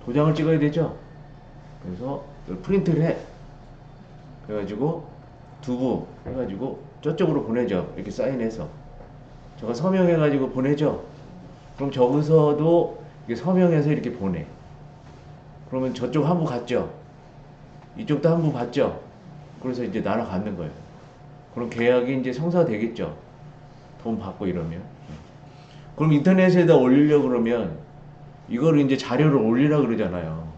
도장을 찍어야 되죠. 그래서 이걸 프린트를 해. 그래가지고 두부 해가지고 저쪽으로 보내죠. 이렇게 사인해서 저거 서명해가지고 보내죠. 그럼 저기서도 이게 서명해서 이렇게 보내. 그러면 저쪽 한 부 갔죠. 이쪽도 한 부 봤죠. 그래서 이제 날아가는 거예요. 그럼 계약이 이제 성사되겠죠. 돈 받고 이러면. 그럼 인터넷에다 올리려고 그러면 이거를 이제 자료를 올리라 그러잖아요.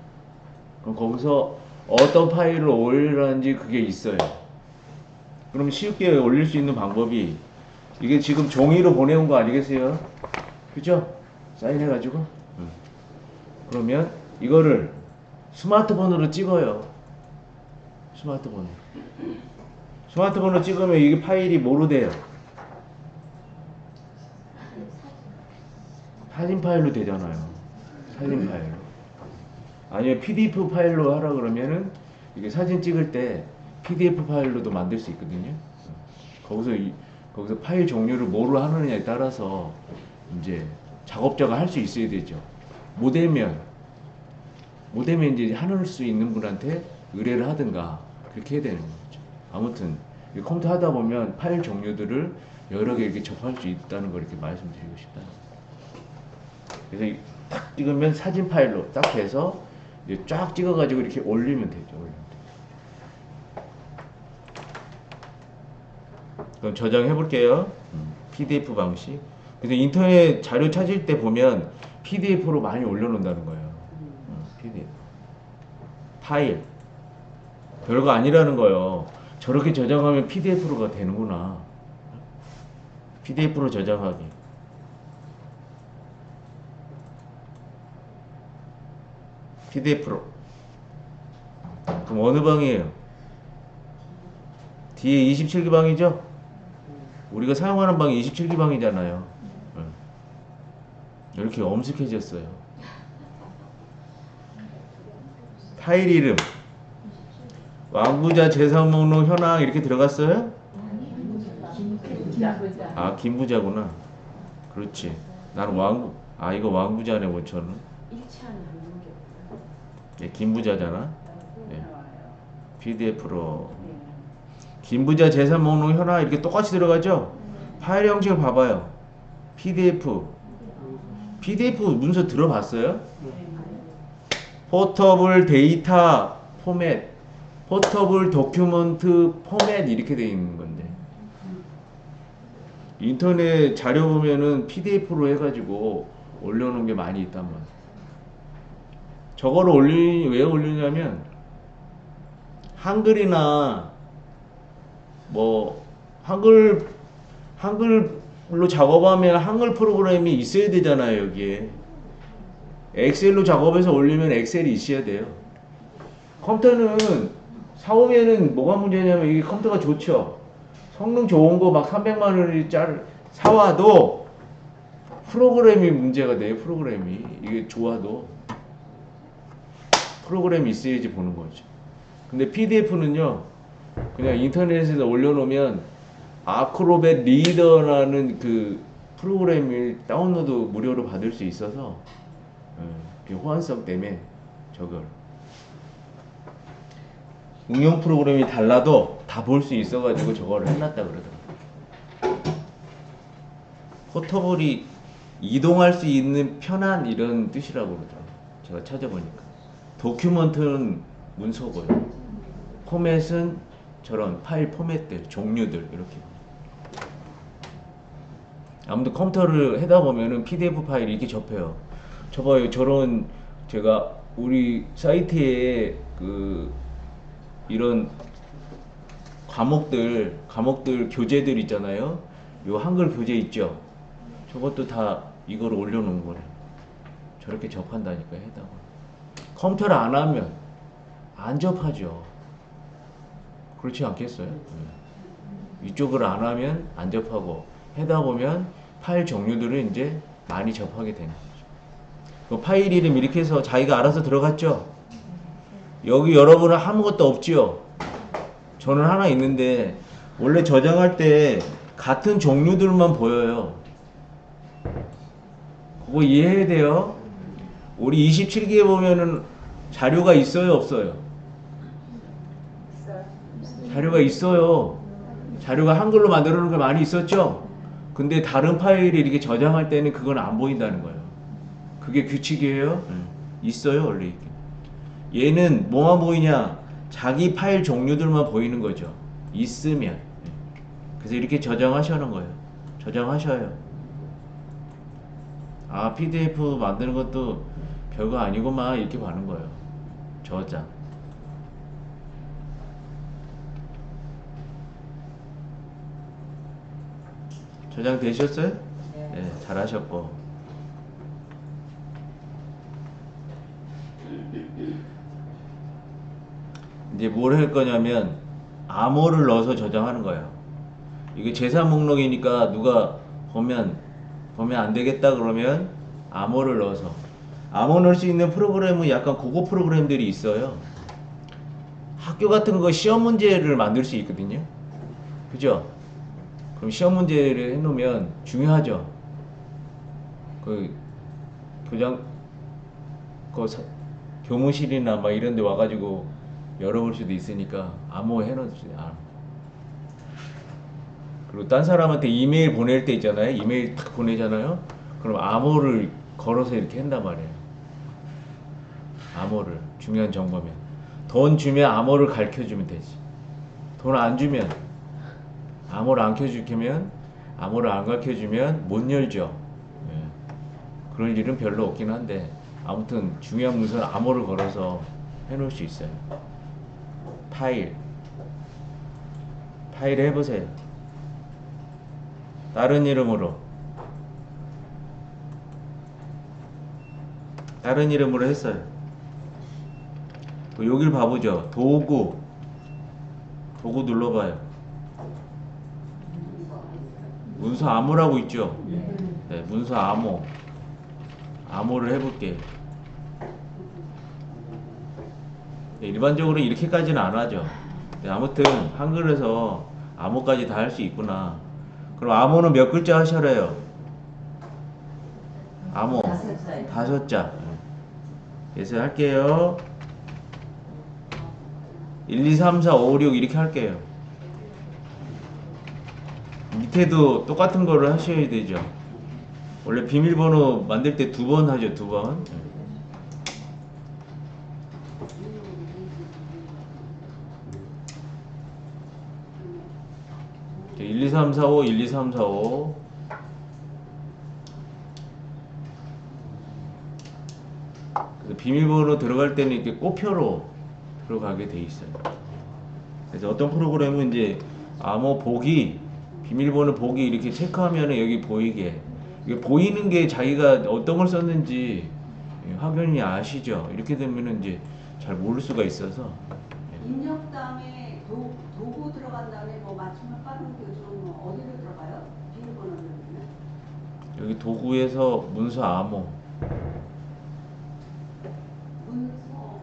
그럼 거기서 어떤 파일을 올리라는지 그게 있어요. 그럼 쉽게 올릴 수 있는 방법이 이게 지금 종이로 보내온 거 아니겠어요? 그죠? 사인해가지고. 그러면 이거를 스마트폰으로 찍어요. 스마트폰으로 찍으면 이게 파일이 뭐로 돼요? 사진 파일로 되잖아요. 사진 파일로. 아니면 PDF 파일로 하라 그러면은 이게 사진 찍을 때 PDF 파일로도 만들 수 있거든요. 거기서 파일 종류를 뭐로 하느냐에 따라서 이제 작업자가 할 수 있어야 되죠. 못 되면 이제 하는 수 있는 분한테 의뢰를 하든가 그렇게 해야 되는 거죠. 아무튼 이 컴퓨터 하다 보면 파일 종류들을 여러 개 이렇게 접할 수 있다는 걸 이렇게 말씀드리고 싶다. 그래서 딱 찍으면 사진 파일로 딱 해서 이제 쫙 찍어가지고 이렇게 올리면 되죠. 그럼 저장해 볼게요. PDF 방식. 그래서 인터넷 자료 찾을 때 보면 PDF로 많이 올려놓는다는 거예요. PDF 파일 별거 아니라는 거예요. 저렇게 저장하면 PDF로가 되는구나. PDF로 저장하기. PDF로. 그럼 어느 방이에요? 뒤에 27기 방이죠? 우리가 사용하는 방이 27기 방이잖아요. 이렇게 엄숙해졌어요. 파일 이름, 왕부자 재산 목록 현황 이렇게 들어갔어요? 아, 김부자구나. 그렇지. 나는 이거 왕부자네, 원천은. 예, 김부자잖아. 예. PDF로. 김부자 재산 목록 현황 이렇게 똑같이 들어가죠? 파일 형식을 봐봐요. PDF 문서 들어봤어요? 포터블 데이터 포맷, 포터블 도큐먼트 포맷 이렇게 돼 있는 건데 인터넷 자료 보면은 PDF로 해가지고 올려놓은 게 많이 있단 말이에요. 저거를 왜 올리냐면 한글이나 뭐 한글로 작업하면 한글 프로그램이 있어야 되잖아요. 여기에 엑셀로 작업해서 올리면 엑셀이 있어야 돼요. 컴퓨터는 사오면은 뭐가 문제냐면 이게 컴퓨터가 좋죠. 성능 좋은 거 막 300만 원짜리 사와도 프로그램이 문제가 돼요. 프로그램이 이게 좋아도 프로그램이 있어야지 보는 거죠. 근데 PDF는요 그냥 인터넷에서 올려놓으면 아크로벳 리더라는 그 프로그램을 다운로드 무료로 받을 수 있어서 그 호환성 때문에 저걸 응용 프로그램이 달라도 다 볼 수 있어가지고 저거를 해놨다 그러더라고요. 포터블이 이동할 수 있는 편한 이런 뜻이라고 그러더라고요. 제가 찾아보니까 도큐먼트는 문서고요. 포맷은 저런 파일 포맷들, 종류들 이렇게. 아무튼 컴퓨터를 하다 보면은 PDF 파일이 이렇게 접해요. 저봐요. 저런 제가 우리 사이트에 그 이런 과목들 교재들 있잖아요. 요 한글 교재 있죠. 저것도 다 이걸 올려놓은 거래. 저렇게 접한다니까 해답을. 컴퓨터를 안 하면 안 접하죠. 그렇지 않겠어요? 이쪽을 안 하면 안 접하고 해다 보면 파일 종류들을 이제 많이 접하게 되는 거죠. 그 파일 이름 이렇게 해서 자기가 알아서 들어갔죠. 여기 여러분은 아무것도 없지요. 저는 하나 있는데 원래 저장할 때 같은 종류들만 보여요. 그거 이해해야 돼요. 우리 27기에 보면은 자료가 있어요, 없어요? 자료가 있어요. 자료가 한글로 만들어 놓은 게 많이 있었죠? 근데 다른 파일이 이렇게 저장할 때는 그건 안 보인다는 거예요. 그게 규칙이에요? 있어요, 원래 이게. 얘는 뭐만 보이냐? 자기 파일 종류들만 보이는 거죠. 있으면. 그래서 이렇게 저장하시는 거예요. 저장하셔요. 아, PDF 만드는 것도 별거 아니구만 이렇게 봐는 거예요. 저장. 저장 되셨어요? 네, 잘하셨고. 이제 뭘 할 거냐면 암호를 넣어서 저장하는 거예요. 이게 재산 목록이니까 누가 보면 안 되겠다 그러면 암호를 넣어서. 암호 넣을 수 있는 프로그램은 약간 고급 프로그램들이 있어요. 학교 같은 거 시험 문제를 만들 수 있거든요. 그죠? 그럼 시험 문제를 해놓으면 중요하죠. 그 교무실이나 막 이런 데 와가지고 열어볼 수도 있으니까 암호 해놓으세요. 그리고 딴 사람한테 이메일 보낼 때 있잖아요. 이메일 탁 보내잖아요. 그럼 암호를 걸어서 이렇게 한단 말이에요. 암호를. 중요한 정보면. 돈 주면 암호를 가르쳐주면 되지. 돈 안 주면, 암호를 안 켜주면, 암호를 안 가르쳐주면 못 열죠. 예. 그럴 일은 별로 없긴 한데, 아무튼 중요한 문서는 암호를 걸어서 해놓을 수 있어요. 파일 해보세요. 다른 이름으로 했어요. 여길 봐보죠. 도구 눌러봐요. 문서 암호라고 있죠. 네, 문서 암호를 해볼게요. 네, 일반적으로 이렇게까지는 안 하죠. 네, 아무튼 한글에서 암호까지 다 할 수 있구나. 그럼 암호는 몇 글자 하셔래요? 암호 5자. 그래서 할게요. 1, 2, 3, 4, 5, 6 이렇게 할게요. 밑에도 똑같은 거를 하셔야 되죠. 원래 비밀번호 만들 때 2번 하죠. 2번. 1, 2, 3, 4, 5, 1, 2, 3, 4, 5. 그래서 비밀번호 들어갈 때는 이렇게 꼬표로 들어가게 돼 있어요. 그래서 어떤 프로그램은 이제 암호 보기, 비밀번호 보기 이렇게 체크하면은 여기 보이게. 이게 보이는 게 자기가 어떤 걸 썼는지 확연히 아시죠? 이렇게 되면은 이제 잘 모를 수가 있어서. 입력 다음에 도구 들어간 다음에 뭐 맞춤을 빠른 교정 어디로 들어가요? 비밀번호 넣으면? 여기 도구에서 문서 암호. 문서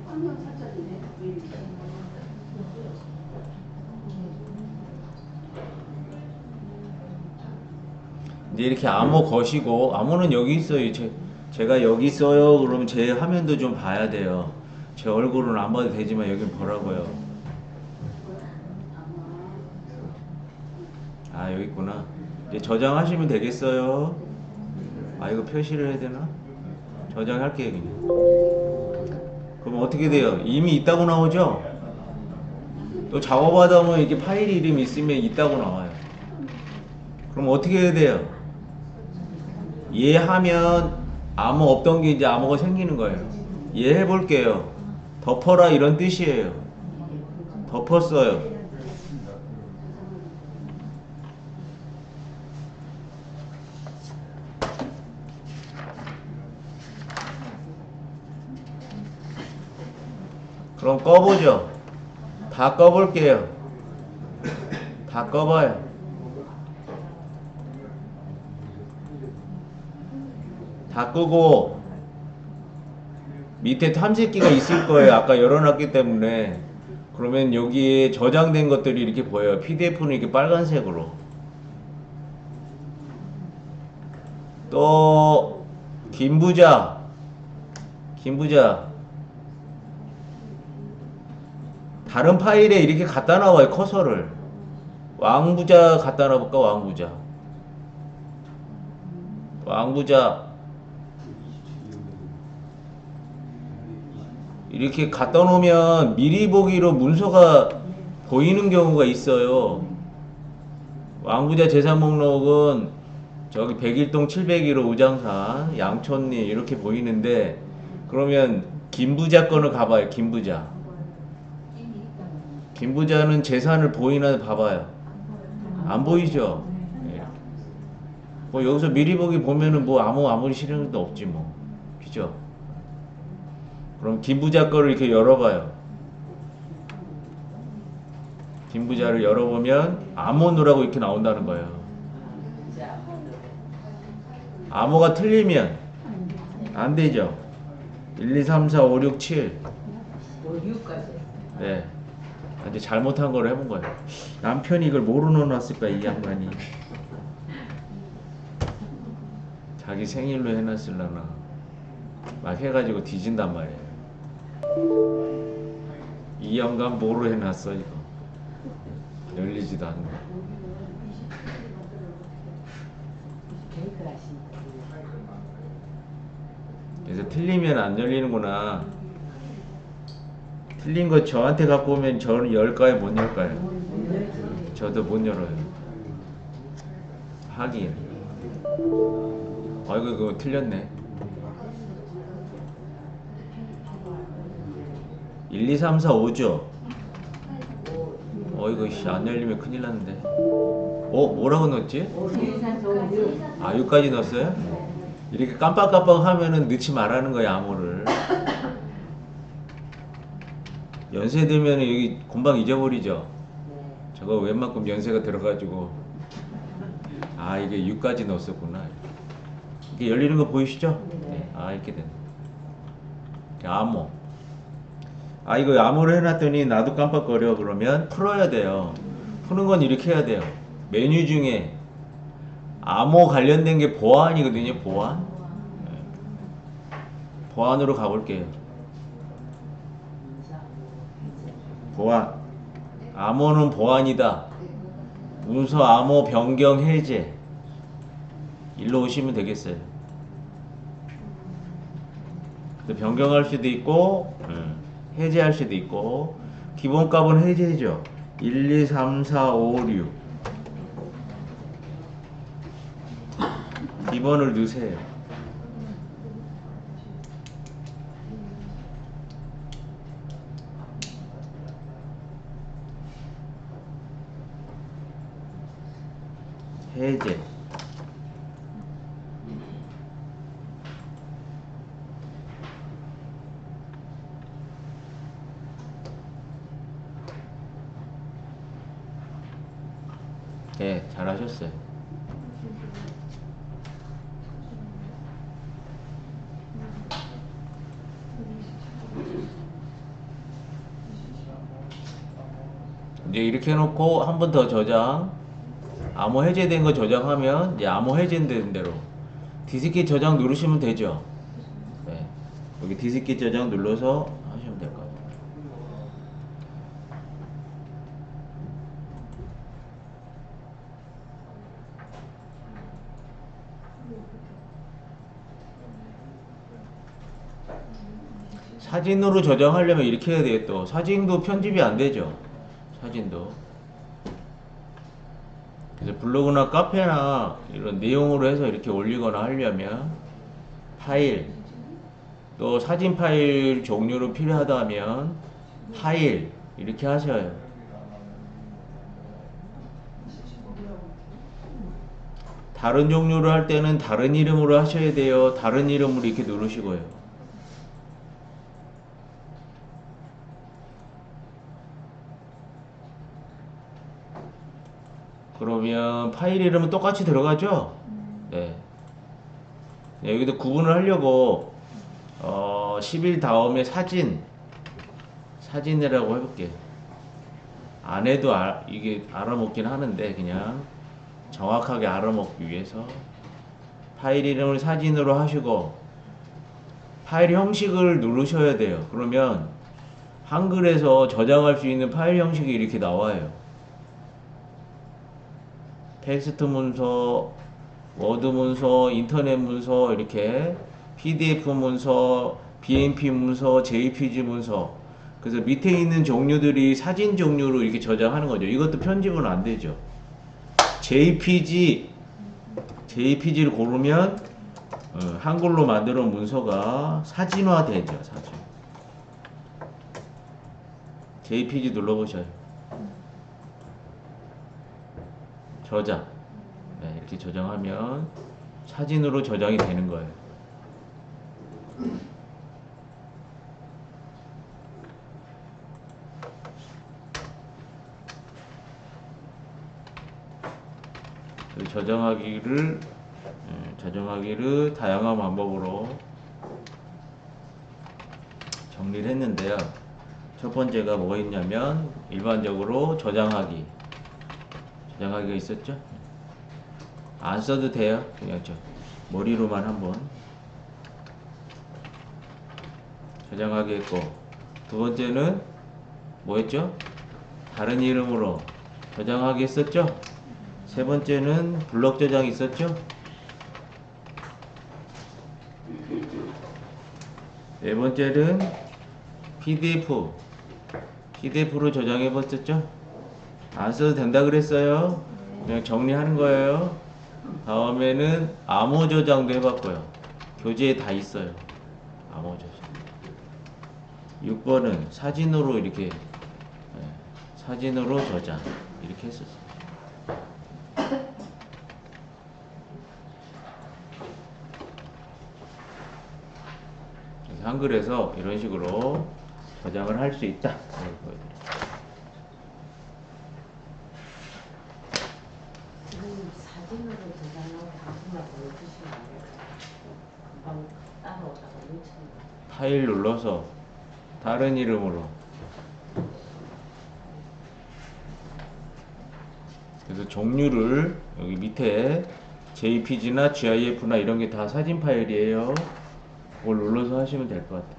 환경 설정이네. 이제 이렇게 암호 거시고, 암호는 여기 있어요. 제가 여기 있어요. 그러면 제 화면도 좀 봐야 돼요. 제 얼굴은 안 봐도 되지만 여기 보라고요. 아, 여기 있구나. 이제 저장하시면 되겠어요. 아, 이거 표시를 해야 되나? 저장할게요, 그냥. 그럼 어떻게 돼요? 이미 있다고 나오죠? 또 작업하다 보면 이렇게 파일 이름이 있으면 있다고 나와요. 그럼 어떻게 해야 돼요? 얘하면 암호 없던 게 이제 암호가 생기는 거예요. 이해해 볼게요. 덮어라 이런 뜻이에요. 덮었어요. 그럼 꺼보죠. 다 꺼볼게요. 다 꺼봐요. 다 끄고 밑에 탐색기가 있을 거예요. 아까 열어놨기 때문에. 그러면 여기에 저장된 것들이 이렇게 보여요. PDF는 이렇게 빨간색으로. 또 김부자 다른 파일에 이렇게 갖다 놔봐요. 커서를 왕부자 갖다 놔볼까. 왕부자 이렇게 갖다 놓으면 미리 보기로 문서가 보이는 경우가 있어요. 왕부자 재산 목록은 저기 101동 701호 우장산 양촌리 이렇게 보이는데, 그러면 김부자 건을 가봐요. 김부자는 재산을 보이나 봐봐요. 안 보이죠? 예. 뭐 여기서 미리 보기 보면은 뭐 아무리 실행도 없지 뭐. 그죠? 그럼 김부자 거를 이렇게 열어봐요. 김부자를 열어보면 암호누라고 이렇게 나온다는 거예요. 암호가 틀리면 안 되죠. 1, 2, 3, 4, 5, 6, 7. 네. 이제 잘못한 걸 해본 거예요. 남편이 이걸 뭐로 넣어놨을까, 이 양반이. 자기 생일로 해놨을라나. 막 해가지고 뒤진단 말이에요. 이 영감 뭐로 해놨어, 이거. 열리지도 않는 거. 그래서 틀리면 안 열리는구나. 틀린 거 저한테 갖고 오면 저는 열까요, 못 열까요? 저도 못 열어요. 하긴. 아이고, 그거 틀렸네. 1, 2, 3, 4, 5죠? 어이구, 안 열리면 큰일 났는데. 뭐라고 넣었지? 6까지 넣었어요? 이렇게 깜빡깜빡 하면은 넣지 말라는 거야, 암호를. 연세 들면 여기 금방 잊어버리죠? 저거 웬만큼 연세가 들어가지고. 이게 6까지 넣었었구나. 이게 열리는 거 보이시죠? 네. 이렇게 되네. 암호. 이거 암호를 해놨더니 나도 깜빡거려. 그러면 풀어야 돼요. 푸는 건 이렇게 해야 돼요. 메뉴 중에 암호 관련된 게 보안이거든요. 보안. 보안으로 가볼게요. 보안. 암호는 보안이다. 문서 암호 변경 해제. 일로 오시면 되겠어요. 변경할 수도 있고 해제할 수도 있고. 기본값은 해제죠. 1, 2, 3, 4, 5, 6. 기본을 넣으세요. 해제. 네, 잘하셨어요. 이제 이렇게 해놓고 한 번 더 저장. 암호 해제된 거 저장하면 이제 암호 해제된 대로 디스켓 저장 누르시면 되죠. 네. 여기 디스켓 저장 눌러서 하시면 될 것 같아요. 사진으로 저장하려면 이렇게 해야 되겠다. 사진도 편집이 안 되죠. 사진도. 그래서 블로그나 카페나 이런 내용으로 해서 이렇게 올리거나 하려면 파일, 또 사진 파일 종류로 필요하다면 파일 이렇게 하셔요. 다른 종류로 할 때는 다른 이름으로 하셔야 돼요. 다른 이름으로 이렇게 누르시고요. 그러면 파일 이름은 똑같이 들어가죠? 네. 네, 여기도 구분을 하려고 10일 다음에 사진이라고 해볼게요. 안 해도 이게 알아먹긴 하는데 그냥 정확하게 알아먹기 위해서 파일 이름을 사진으로 하시고 파일 형식을 누르셔야 돼요. 그러면 한글에서 저장할 수 있는 파일 형식이 이렇게 나와요. 텍스트 문서, 워드 문서, 인터넷 문서, 이렇게 PDF 문서, BMP 문서, JPG 문서. 그래서 밑에 있는 종류들이 사진 종류로 이렇게 저장하는 거죠. 이것도 편집은 안 되죠. JPG를 고르면 한글로 만들어 놓은 문서가 사진화 되죠. 사진. JPG 눌러보셔요. 저장. 네, 이렇게 저장하면 사진으로 저장이 되는 거예요. 저장하기를 다양한 방법으로 정리를 했는데요. 첫 번째가 뭐가 있냐면 일반적으로 저장하기가 있었죠. 안 써도 돼요. 그냥 머리로만 한번 저장하기 했고, 두 번째는 뭐였죠? 다른 이름으로 저장하기 했었죠. 세 번째는 블록 저장이 있었죠. 네 번째는 PDF로 저장해 봤었죠. 안 써도 된다 그랬어요. 그냥 정리하는 거예요. 다음에는 암호 저장도 해봤고요. 교재에 다 있어요. 암호 저장. 6번은 사진으로 이렇게 사진으로 저장 이렇게 했었어요. 한글에서 이런 식으로 저장을 할 수 있다. 사진으로 저장하고 당신만 보여주시면 안 돼요? 금방 따라오다가 놓치는 거. 파일 눌러서 다른 이름으로. 그래서 종류를 여기 밑에 JPG나 GIF나 이런 게 다 사진 파일이에요. 그걸 눌러서 하시면 될 것 같아요.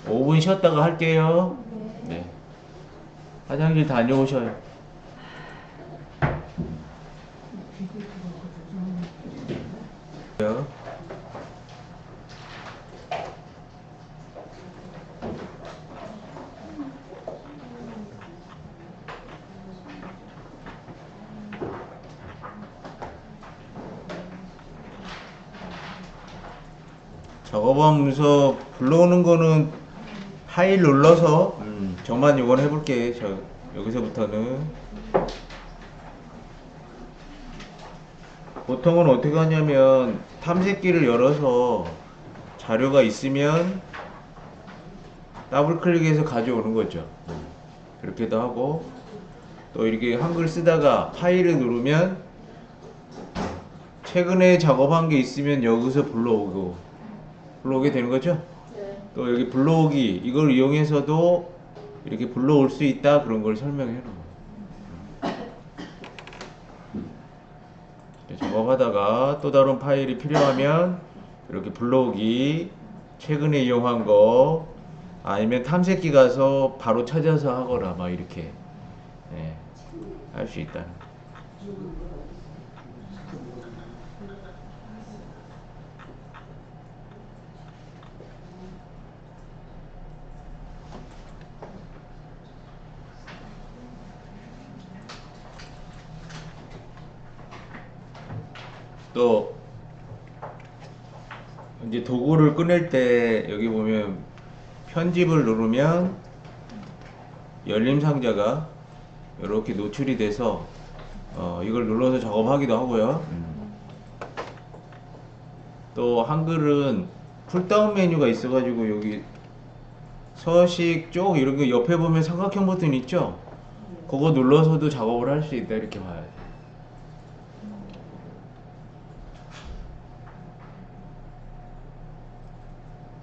5분 쉬었다가 할게요. 네. 화장실 다녀오셔요. 작업한 문서 불러오는 거는 파일 눌러서 저만 이건 해볼게. 여기서부터는 보통은 어떻게 하냐면 탐색기를 열어서 자료가 있으면 더블 클릭해서 가져오는 거죠. 그렇게도 하고, 또 이렇게 한글 쓰다가 파일을 누르면 최근에 작업한 게 있으면 여기서 불러오게 되는 거죠. 또 여기 불러오기, 이걸 이용해서도 이렇게 불러올 수 있다, 그런 걸 설명해 놓은 거예요. 작업하다가 또 다른 파일이 필요하면 이렇게 불러오기, 최근에 이용한 거, 아니면 탐색기 가서 바로 찾아서 하거나 막 이렇게 할 수 있다는 거. 또 이제 도구를 꺼낼 때 여기 보면 편집을 누르면 열림 상자가 이렇게 노출이 돼서 이걸 눌러서 작업하기도 하고요. 또 한글은 풀다운 메뉴가 있어가지고 여기 서식 쪽 이런 거 옆에 보면 삼각형 버튼 있죠? 그거 눌러서도 작업을 할 수 있다 이렇게 봐야 돼.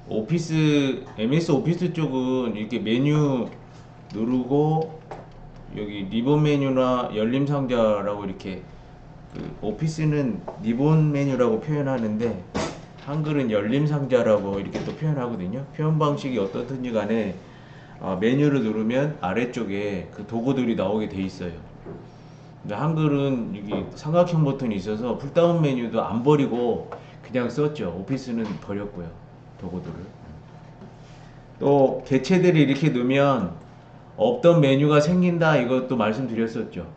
오피스 MS 오피스 쪽은 이렇게 메뉴 누르고 여기 리본 메뉴나 열림 상자라고 이렇게 그 오피스는 리본 메뉴라고 표현하는데 한글은 열림 상자라고 이렇게 또 표현하거든요. 표현 방식이 어떻든지 간에 메뉴를 누르면 아래쪽에 그 도구들이 나오게 돼 있어요. 근데 한글은 여기 삼각형 버튼이 있어서 풀다운 메뉴도 안 버리고 그냥 썼죠. 오피스는 버렸고요. 도구들을. 또 개체들이 이렇게 넣으면 없던 메뉴가 생긴다 이것도 말씀드렸었죠.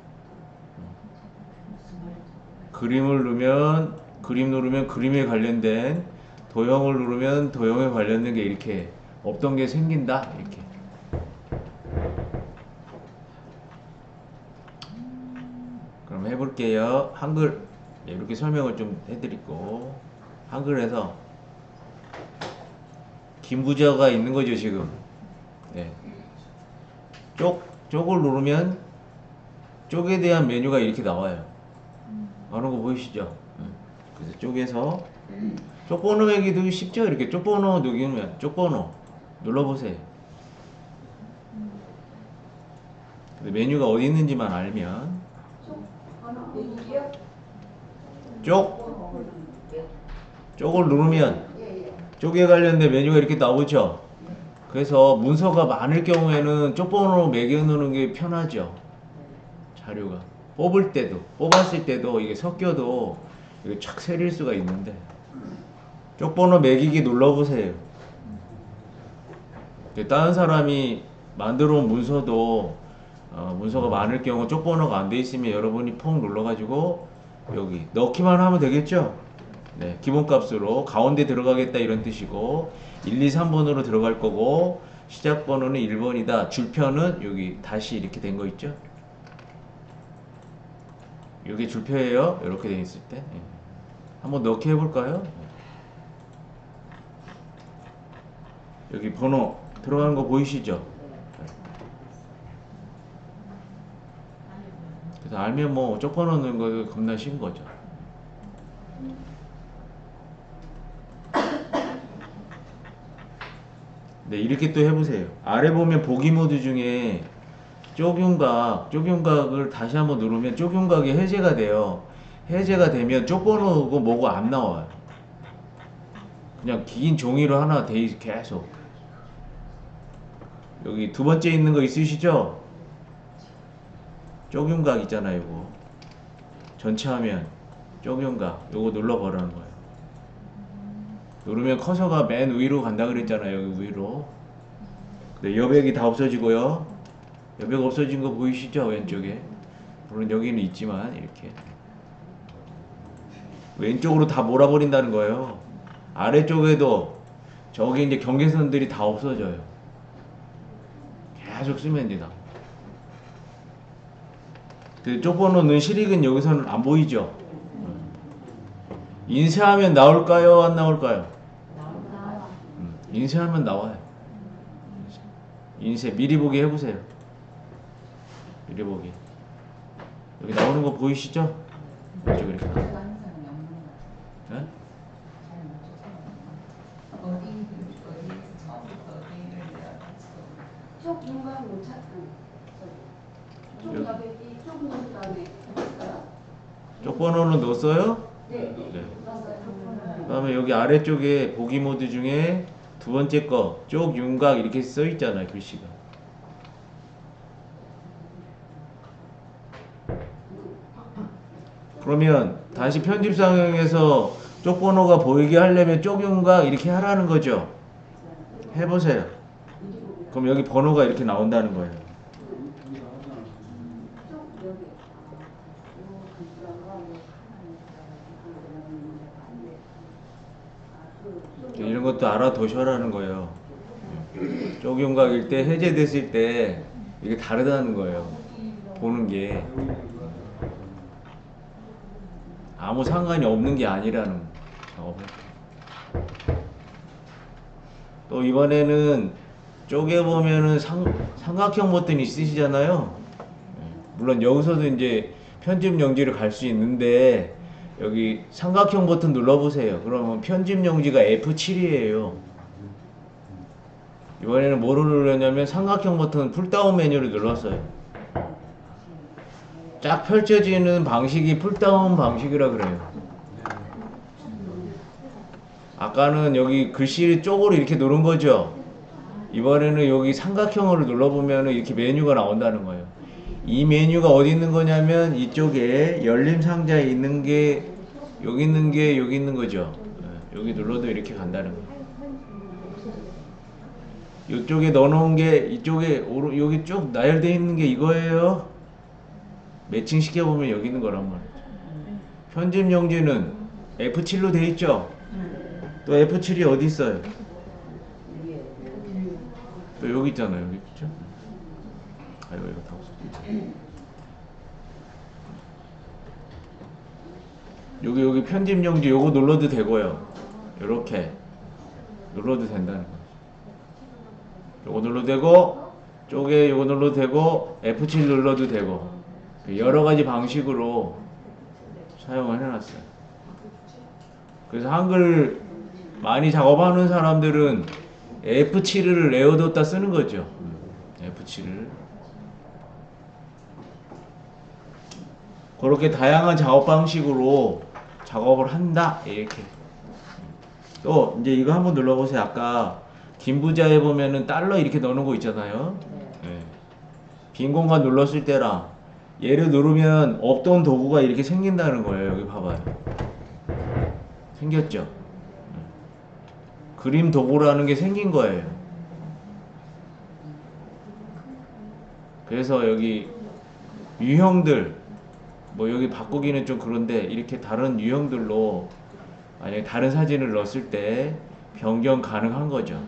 그림을 누르면 그림 누르면 그림에 관련된 도형을 누르면 도형에 관련된 게 이렇게 없던 게 생긴다 이렇게. 그럼 해볼게요. 한글 이렇게 설명을 좀 해드리고 한글에서 김부자가 있는 거죠 지금. 네. 쪽을 누르면 쪽에 대한 메뉴가 이렇게 나와요. 하는 거 보이시죠? 그래서 쪽에서 쪽 번호 매기도 쉽죠? 이렇게 쪽 번호 누르면 쪽 번호 눌러보세요. 근데 메뉴가 어디 있는지만 알면 쪽을 누르면 쪽에 관련된 메뉴가 이렇게 나오죠? 그래서 문서가 많을 경우에는 쪽 번호 매겨 놓는 게 편하죠. 자료가 뽑았을 때도 이게 섞여도 이게 착 세릴 수가 있는데 쪽 번호 매기기 눌러보세요. 다른 사람이 만들어 온 문서도 문서가 많을 경우 쪽 번호가 안 돼 있으면 여러분이 퐁 눌러가지고 여기 넣기만 하면 되겠죠? 네, 기본값으로 가운데 들어가겠다 이런 뜻이고 1, 2, 3번으로 들어갈 거고 시작 번호는 1번이다. 줄표는 여기 다시 이렇게 된 거 있죠? 이게 줄표예요. 이렇게 돼 있을 때 한번 넣기 해볼까요? 여기 번호 들어가는 거 보이시죠? 그래서 알면 뭐 쪽 번호 넣는 거 겁나 쉬운 거죠. 네, 이렇게 또 해보세요. 아래 보면 보기 모드 중에 쪽윤각을 다시 한번 누르면 쪽윤각이 해제가 돼요. 해제가 되면 쪽 번호고 뭐고 안 나와요. 그냥 긴 종이로 하나 돼 있어 계속. 여기 두 번째 있는 거 있으시죠? 쪽윤각 있잖아요. 이거 전체 화면 쪽윤각 요거 눌러보라는 거예요. 누르면 커서가 맨 위로 간다 그랬잖아요. 여기 위로. 근데 여백이 다 없어지고요. 여백 없어진 거 보이시죠? 왼쪽에. 물론 여기는 있지만 이렇게 왼쪽으로 다 몰아버린다는 거예요. 아래쪽에도 저기 이제 경계선들이 다 없어져요. 계속 쓰면 됩니다. 그 쪽번호는 실익은 여기서는 안 보이죠? 인쇄하면 나올까요? 안 나올까요? 인쇄하면 나와요. 인쇄 미리 보기 해보세요. 미리 보기. 여기 나오는 거 보이시죠? 이쪽 이렇게 나와요. 네? 쪽 윤곽 못 찾고 쪽 여백이 쪽 넣은 다음에 할까요? 쪽 번호는 넣었어요? 네. 네. 넣었어요. 그 다음에 여기 아래쪽에 보기 모드 중에 두 번째 거, 쪽 윤곽 이렇게 써 있잖아요, 글씨가. 그러면 다시 편집 상황에서 쪽 번호가 보이게 하려면 쪽 윤곽 이렇게 하라는 거죠. 해보세요. 그럼 여기 번호가 이렇게 나온다는 거예요. 것도 알아두셔라는 거예요. 쪽윤각일 때 해제됐을 때 이게 다르다는 거예요. 보는 게 아무 상관이 없는 게 아니라는 작업을. 또 이번에는 쪼개보면은 삼각형 버튼이 있으시잖아요. 물론 여기서도 이제 편집 용지를 갈 수 있는데 여기 삼각형 버튼 눌러보세요. 그러면 편집 용지가 F7이에요. 이번에는 뭐를 눌렀냐면 삼각형 버튼 풀다운 메뉴를 눌렀어요. 쫙 펼쳐지는 방식이 풀다운 방식이라 그래요. 아까는 여기 글씨 쪽으로 이렇게 누른 거죠. 이번에는 여기 삼각형으로 눌러보면 이렇게 메뉴가 나온다는 거예요. 이 메뉴가 어디 있는 거냐면 이쪽에 열림 상자에 있는 게 여기 있는 게 여기 있는 거죠. 여기 눌러도 이렇게 간다는 거예요. 이쪽에 넣어놓은 게 이쪽에 여기 쭉 나열되어 있는 게 이거예요. 매칭 시켜보면 여기 있는 거란 말이죠. 편집 용지는 F7로 돼 있죠. 또 F7이 어디 있어요? 또 여기 있잖아요. 여기 있죠? 이거 다 없어. 여기 편집 용지 요거 눌러도 되고요. 요렇게 눌러도 된다는 거예요. 요거 눌러도 되고 쪽에 요거 눌러도 되고 F7 눌러도 되고 여러 가지 방식으로 사용을 해놨어요. 그래서 한글 많이 작업하는 사람들은 F7을 레어뒀다 쓰는 거죠. F7을 그렇게 다양한 작업 방식으로 작업을 한다 이렇게. 또 이제 이거 한번 눌러보세요. 아까 김부자에 보면은 달러 이렇게 넣는 거 있잖아요. 빈 공간 눌렀을 때랑 얘를 누르면 없던 도구가 이렇게 생긴다는 거예요. 여기 봐봐요. 생겼죠? 그림 도구라는 게 생긴 거예요. 그래서 여기 유형들 뭐 여기 바꾸기는 좀 그런데 이렇게 다른 유형들로 만약에 다른 사진을 넣었을 때 변경 가능한 거죠.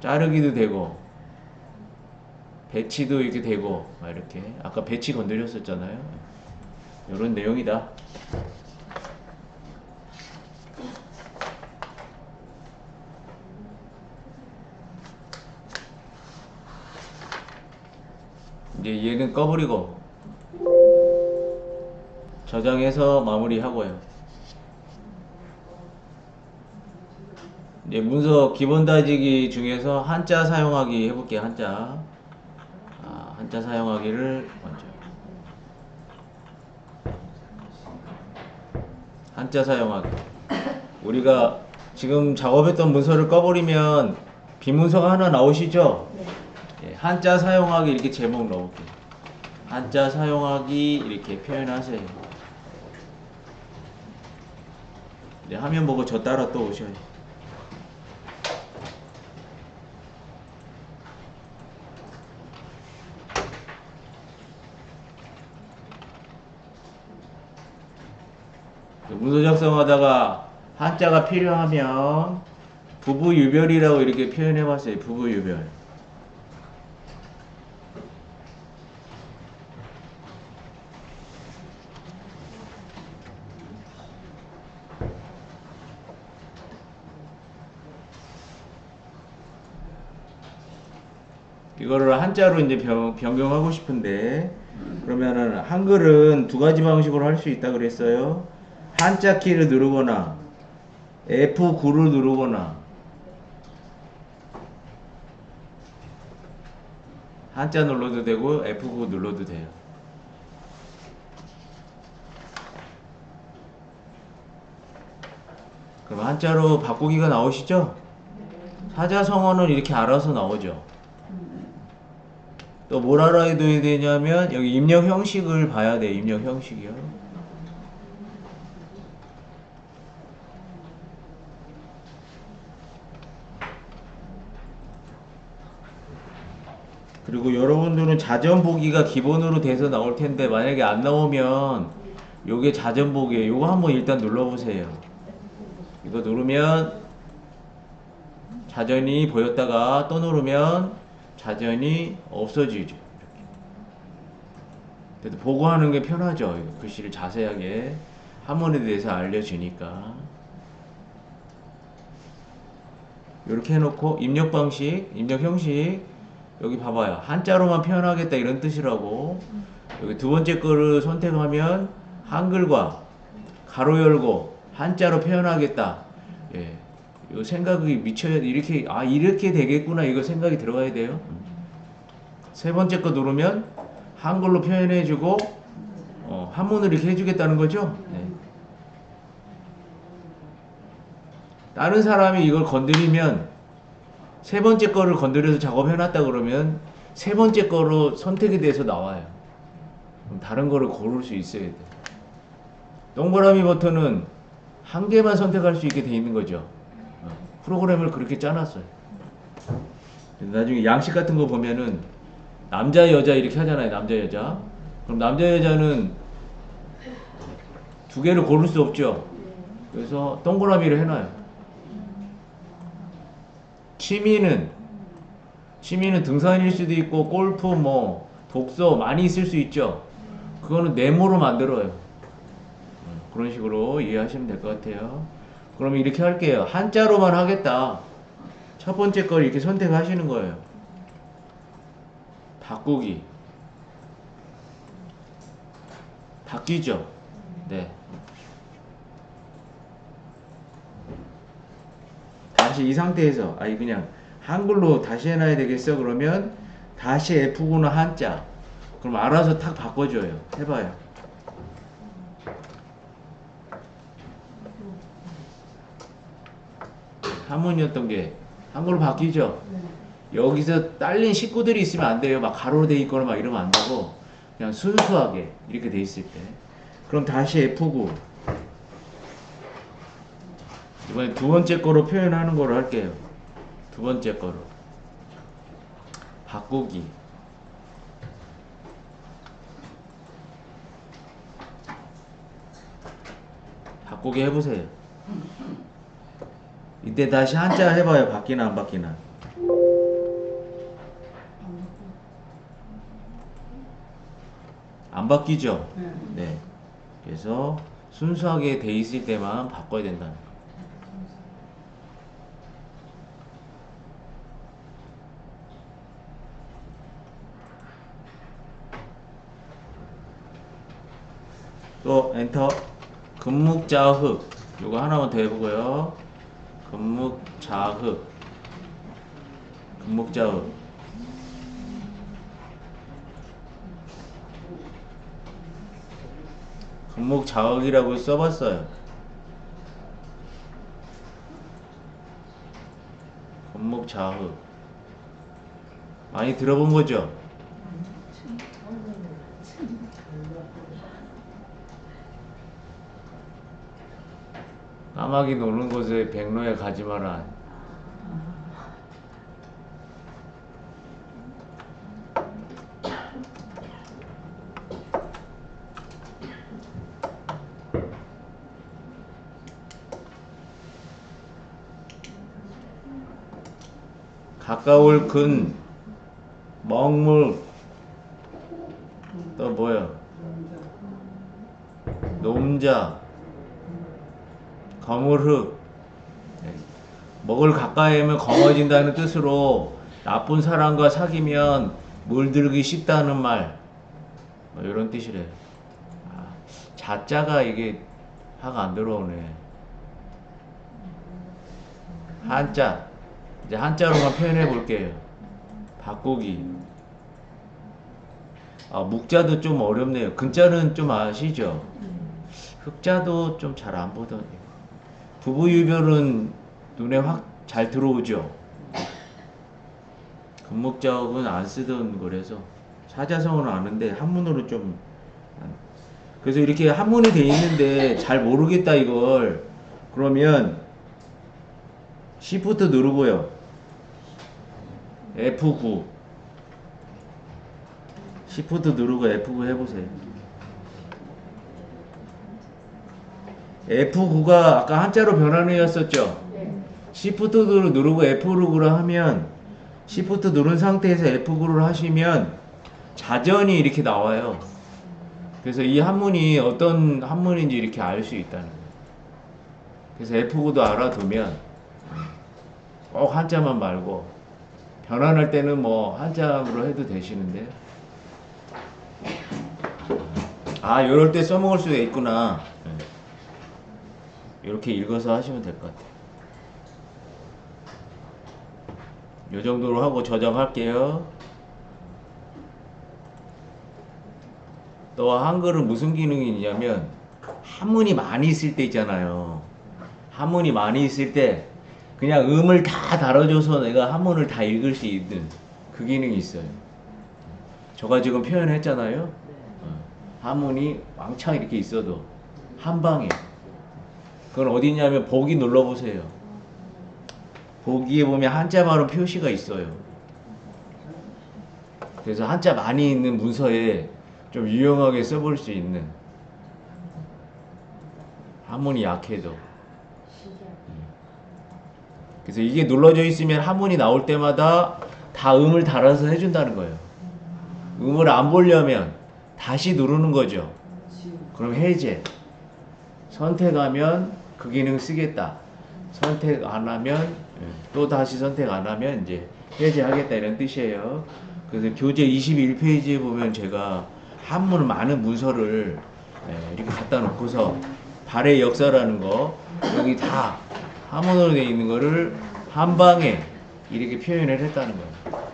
자르기도 되고 배치도 이렇게 되고 막 이렇게 아까 배치 건드렸었잖아요. 이런 내용이다. 이제 얘는 꺼버리고 저장해서 마무리하고요. 이제 문서 기본 다지기 중에서 한자 사용하기 해볼게요. 한자 사용하기를 먼저. 한자 사용하기. 우리가 지금 작업했던 문서를 꺼버리면 비문서가 하나 나오시죠? 예, 한자 사용하기 이렇게 제목 넣을게요. 한자 사용하기 이렇게 표현하세요. 이제 화면 보고 저 따라 또 오셔요. 문서 작성하다가 한자가 필요하면 부부유별이라고 이렇게 표현해봤어요. 부부유별. 이거를 한자로 이제 변경하고 싶은데 그러면은 한글은 두 가지 방식으로 할 수 있다 그랬어요. 한자 키를 누르거나 F9를 누르거나 한자 눌러도 되고 F9 눌러도 돼요. 그럼 한자로 바꾸기가 나오시죠? 사자성어는 이렇게 알아서 나오죠. 또 뭘 알아야 되냐면 여기 입력 형식을 봐야 돼요. 입력 형식이요. 그리고 여러분들은 자전 보기가 기본으로 돼서 나올 텐데 만약에 안 나오면 요게 자전 보기예요. 요거 한번 일단 눌러보세요. 이거 누르면 자전이 보였다가 또 누르면 자전이 없어지죠. 그래도 보고하는 게 편하죠. 글씨를 자세하게 한문에 대해서 알려주니까. 이렇게 해놓고 입력 방식, 입력 형식 여기 봐봐요. 한자로만 표현하겠다 이런 뜻이라고. 여기 두 번째 거를 선택하면 한글과 가로 열고 한자로 표현하겠다. 예, 요 생각이 미쳐야 이렇게 이렇게 되겠구나 이거 생각이 들어가야 돼요. 세 번째 거 누르면 한글로 표현해주고 한문으로 이렇게 해주겠다는 거죠. 네. 다른 사람이 이걸 건드리면 세 번째 거를 건드려서 작업해놨다 그러면 세 번째 거로 선택이 돼서 나와요. 그럼 다른 거를 고를 수 있어야 돼. 동그라미 버튼은 한 개만 선택할 수 있게 돼 있는 거죠. 프로그램을 그렇게 짜놨어요. 나중에 양식 같은 거 보면은 남자 여자 이렇게 하잖아요. 남자 여자. 그럼 남자 여자는 두 개를 고를 수 없죠. 그래서 동그라미를 해놔요. 취미는 등산일 수도 있고 골프 뭐 독서 많이 있을 수 있죠. 그거는 네모로 만들어요. 그런 식으로 이해하시면 될 것 같아요. 그러면 이렇게 할게요. 한자로만 하겠다. 첫 번째 걸 이렇게 선택하시는 거예요. 바꾸기. 바뀌죠. 네. 다시 이 상태에서 그냥 한글로 다시 해놔야 되겠어. 그러면 다시 F구나 한자. 그럼 알아서 탁 바꿔줘요. 해봐요. 한문이었던 게 한글로 바뀌죠. 여기서 딸린 식구들이 있으면 안 돼요. 막 가로로 돼 있거나 막 이러면 안 되고 그냥 순수하게 이렇게 돼 있을 때. 그럼 다시 F9. 이번에 두 번째 거로 표현하는 거로 할게요. 두 번째 거로. 바꾸기. 바꾸기 해보세요. 이때 다시 한자 해봐요. 바뀌나 안 바뀌나. 안 바뀌죠? 네. 그래서 순수하게 돼 있을 때만 바꿔야 된다는 거. 또 엔터. 금묵자흑. 요거 하나만 더 해보고요. 금묵자흑. 금묵자흑. 금묵자흑이라고 써봤어요. 금묵자흑. 많이 들어본 거죠? 까마귀 노는 곳에 백로에 가지 마라. 가까울 근, 먹물, 또 뭐야? 노음자, 거물흑. 먹을 가까이 하면 검어진다는 뜻으로 나쁜 사람과 사귀면 물들기 쉽다는 말. 뭐 이런 뜻이래. 자자가 이게 화가 안 들어오네. 한자. 이제 한자로만 표현해 볼게요. 바꾸기. 묵자도 좀 어렵네요. 근자는 좀 아시죠? 흑자도 좀 잘 안 보던. 부부유별은 눈에 확 잘 들어오죠. 금묵자업은 안 쓰던 거라서 사자성어는 아는데 한문으로 좀. 그래서 이렇게 한문이 돼 있는데 잘 모르겠다 이걸. 그러면 Shift 누르고요. F9. Shift 누르고 F9 해보세요. F9가 아까 한자로 변환이었었죠. Shift를 누르고 F9를 하면 Shift 누른 상태에서 F9를 하시면 자전이 이렇게 나와요. 그래서 이 한문이 어떤 한문인지 이렇게 알 수 있다는 거예요. 그래서 F9도 알아두면 꼭 한자만 말고 변환할 때는 뭐 한자로 해도 되시는데, 아 요럴 때 써먹을 수가 있구나. 이렇게 읽어서 하시면 될 것 같아요. 요 정도로 하고 저장할게요. 또 한글은 무슨 기능이 있냐면 한문이 많이 있을 때 있잖아요. 한문이 많이 있을 때 그냥 음을 다 달아줘서 내가 한문을 다 읽을 수 있는 그 기능이 있어요. 저가 지금 표현했잖아요. 한문이 왕창 이렇게 있어도 한 방에. 그건 어디 있냐면 보기 눌러보세요. 보기에 보면 한자 발음 표시가 있어요. 그래서 한자 많이 있는 문서에 좀 유용하게 써볼 수 있는, 한문이 약해도. 그래서 이게 눌러져 있으면 한문이 나올 때마다 다 음을 달아서 해준다는 거예요. 음을 안 보려면 다시 누르는 거죠. 그럼 해제. 선택하면 그 기능 쓰겠다. 선택 안 하면 또 다시 선택 안 하면 이제 해제하겠다 이런 뜻이에요. 그래서 교재 21페이지에 보면 제가 한문 많은 문서를 이렇게 갖다 놓고서 발의 역사라는 거 여기 다 한문으로 되어 있는 거를 한 방에 이렇게 표현을 했다는 거예요.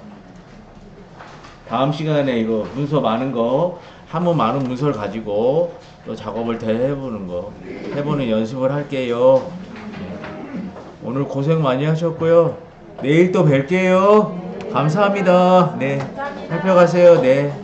다음 시간에 이거 문서 많은 거, 한문 많은 문서를 가지고 또 작업을 더 해보는 연습을 할게요. 오늘 고생 많이 하셨고요. 내일 또 뵐게요. 감사합니다. 네, 살펴가세요. 네.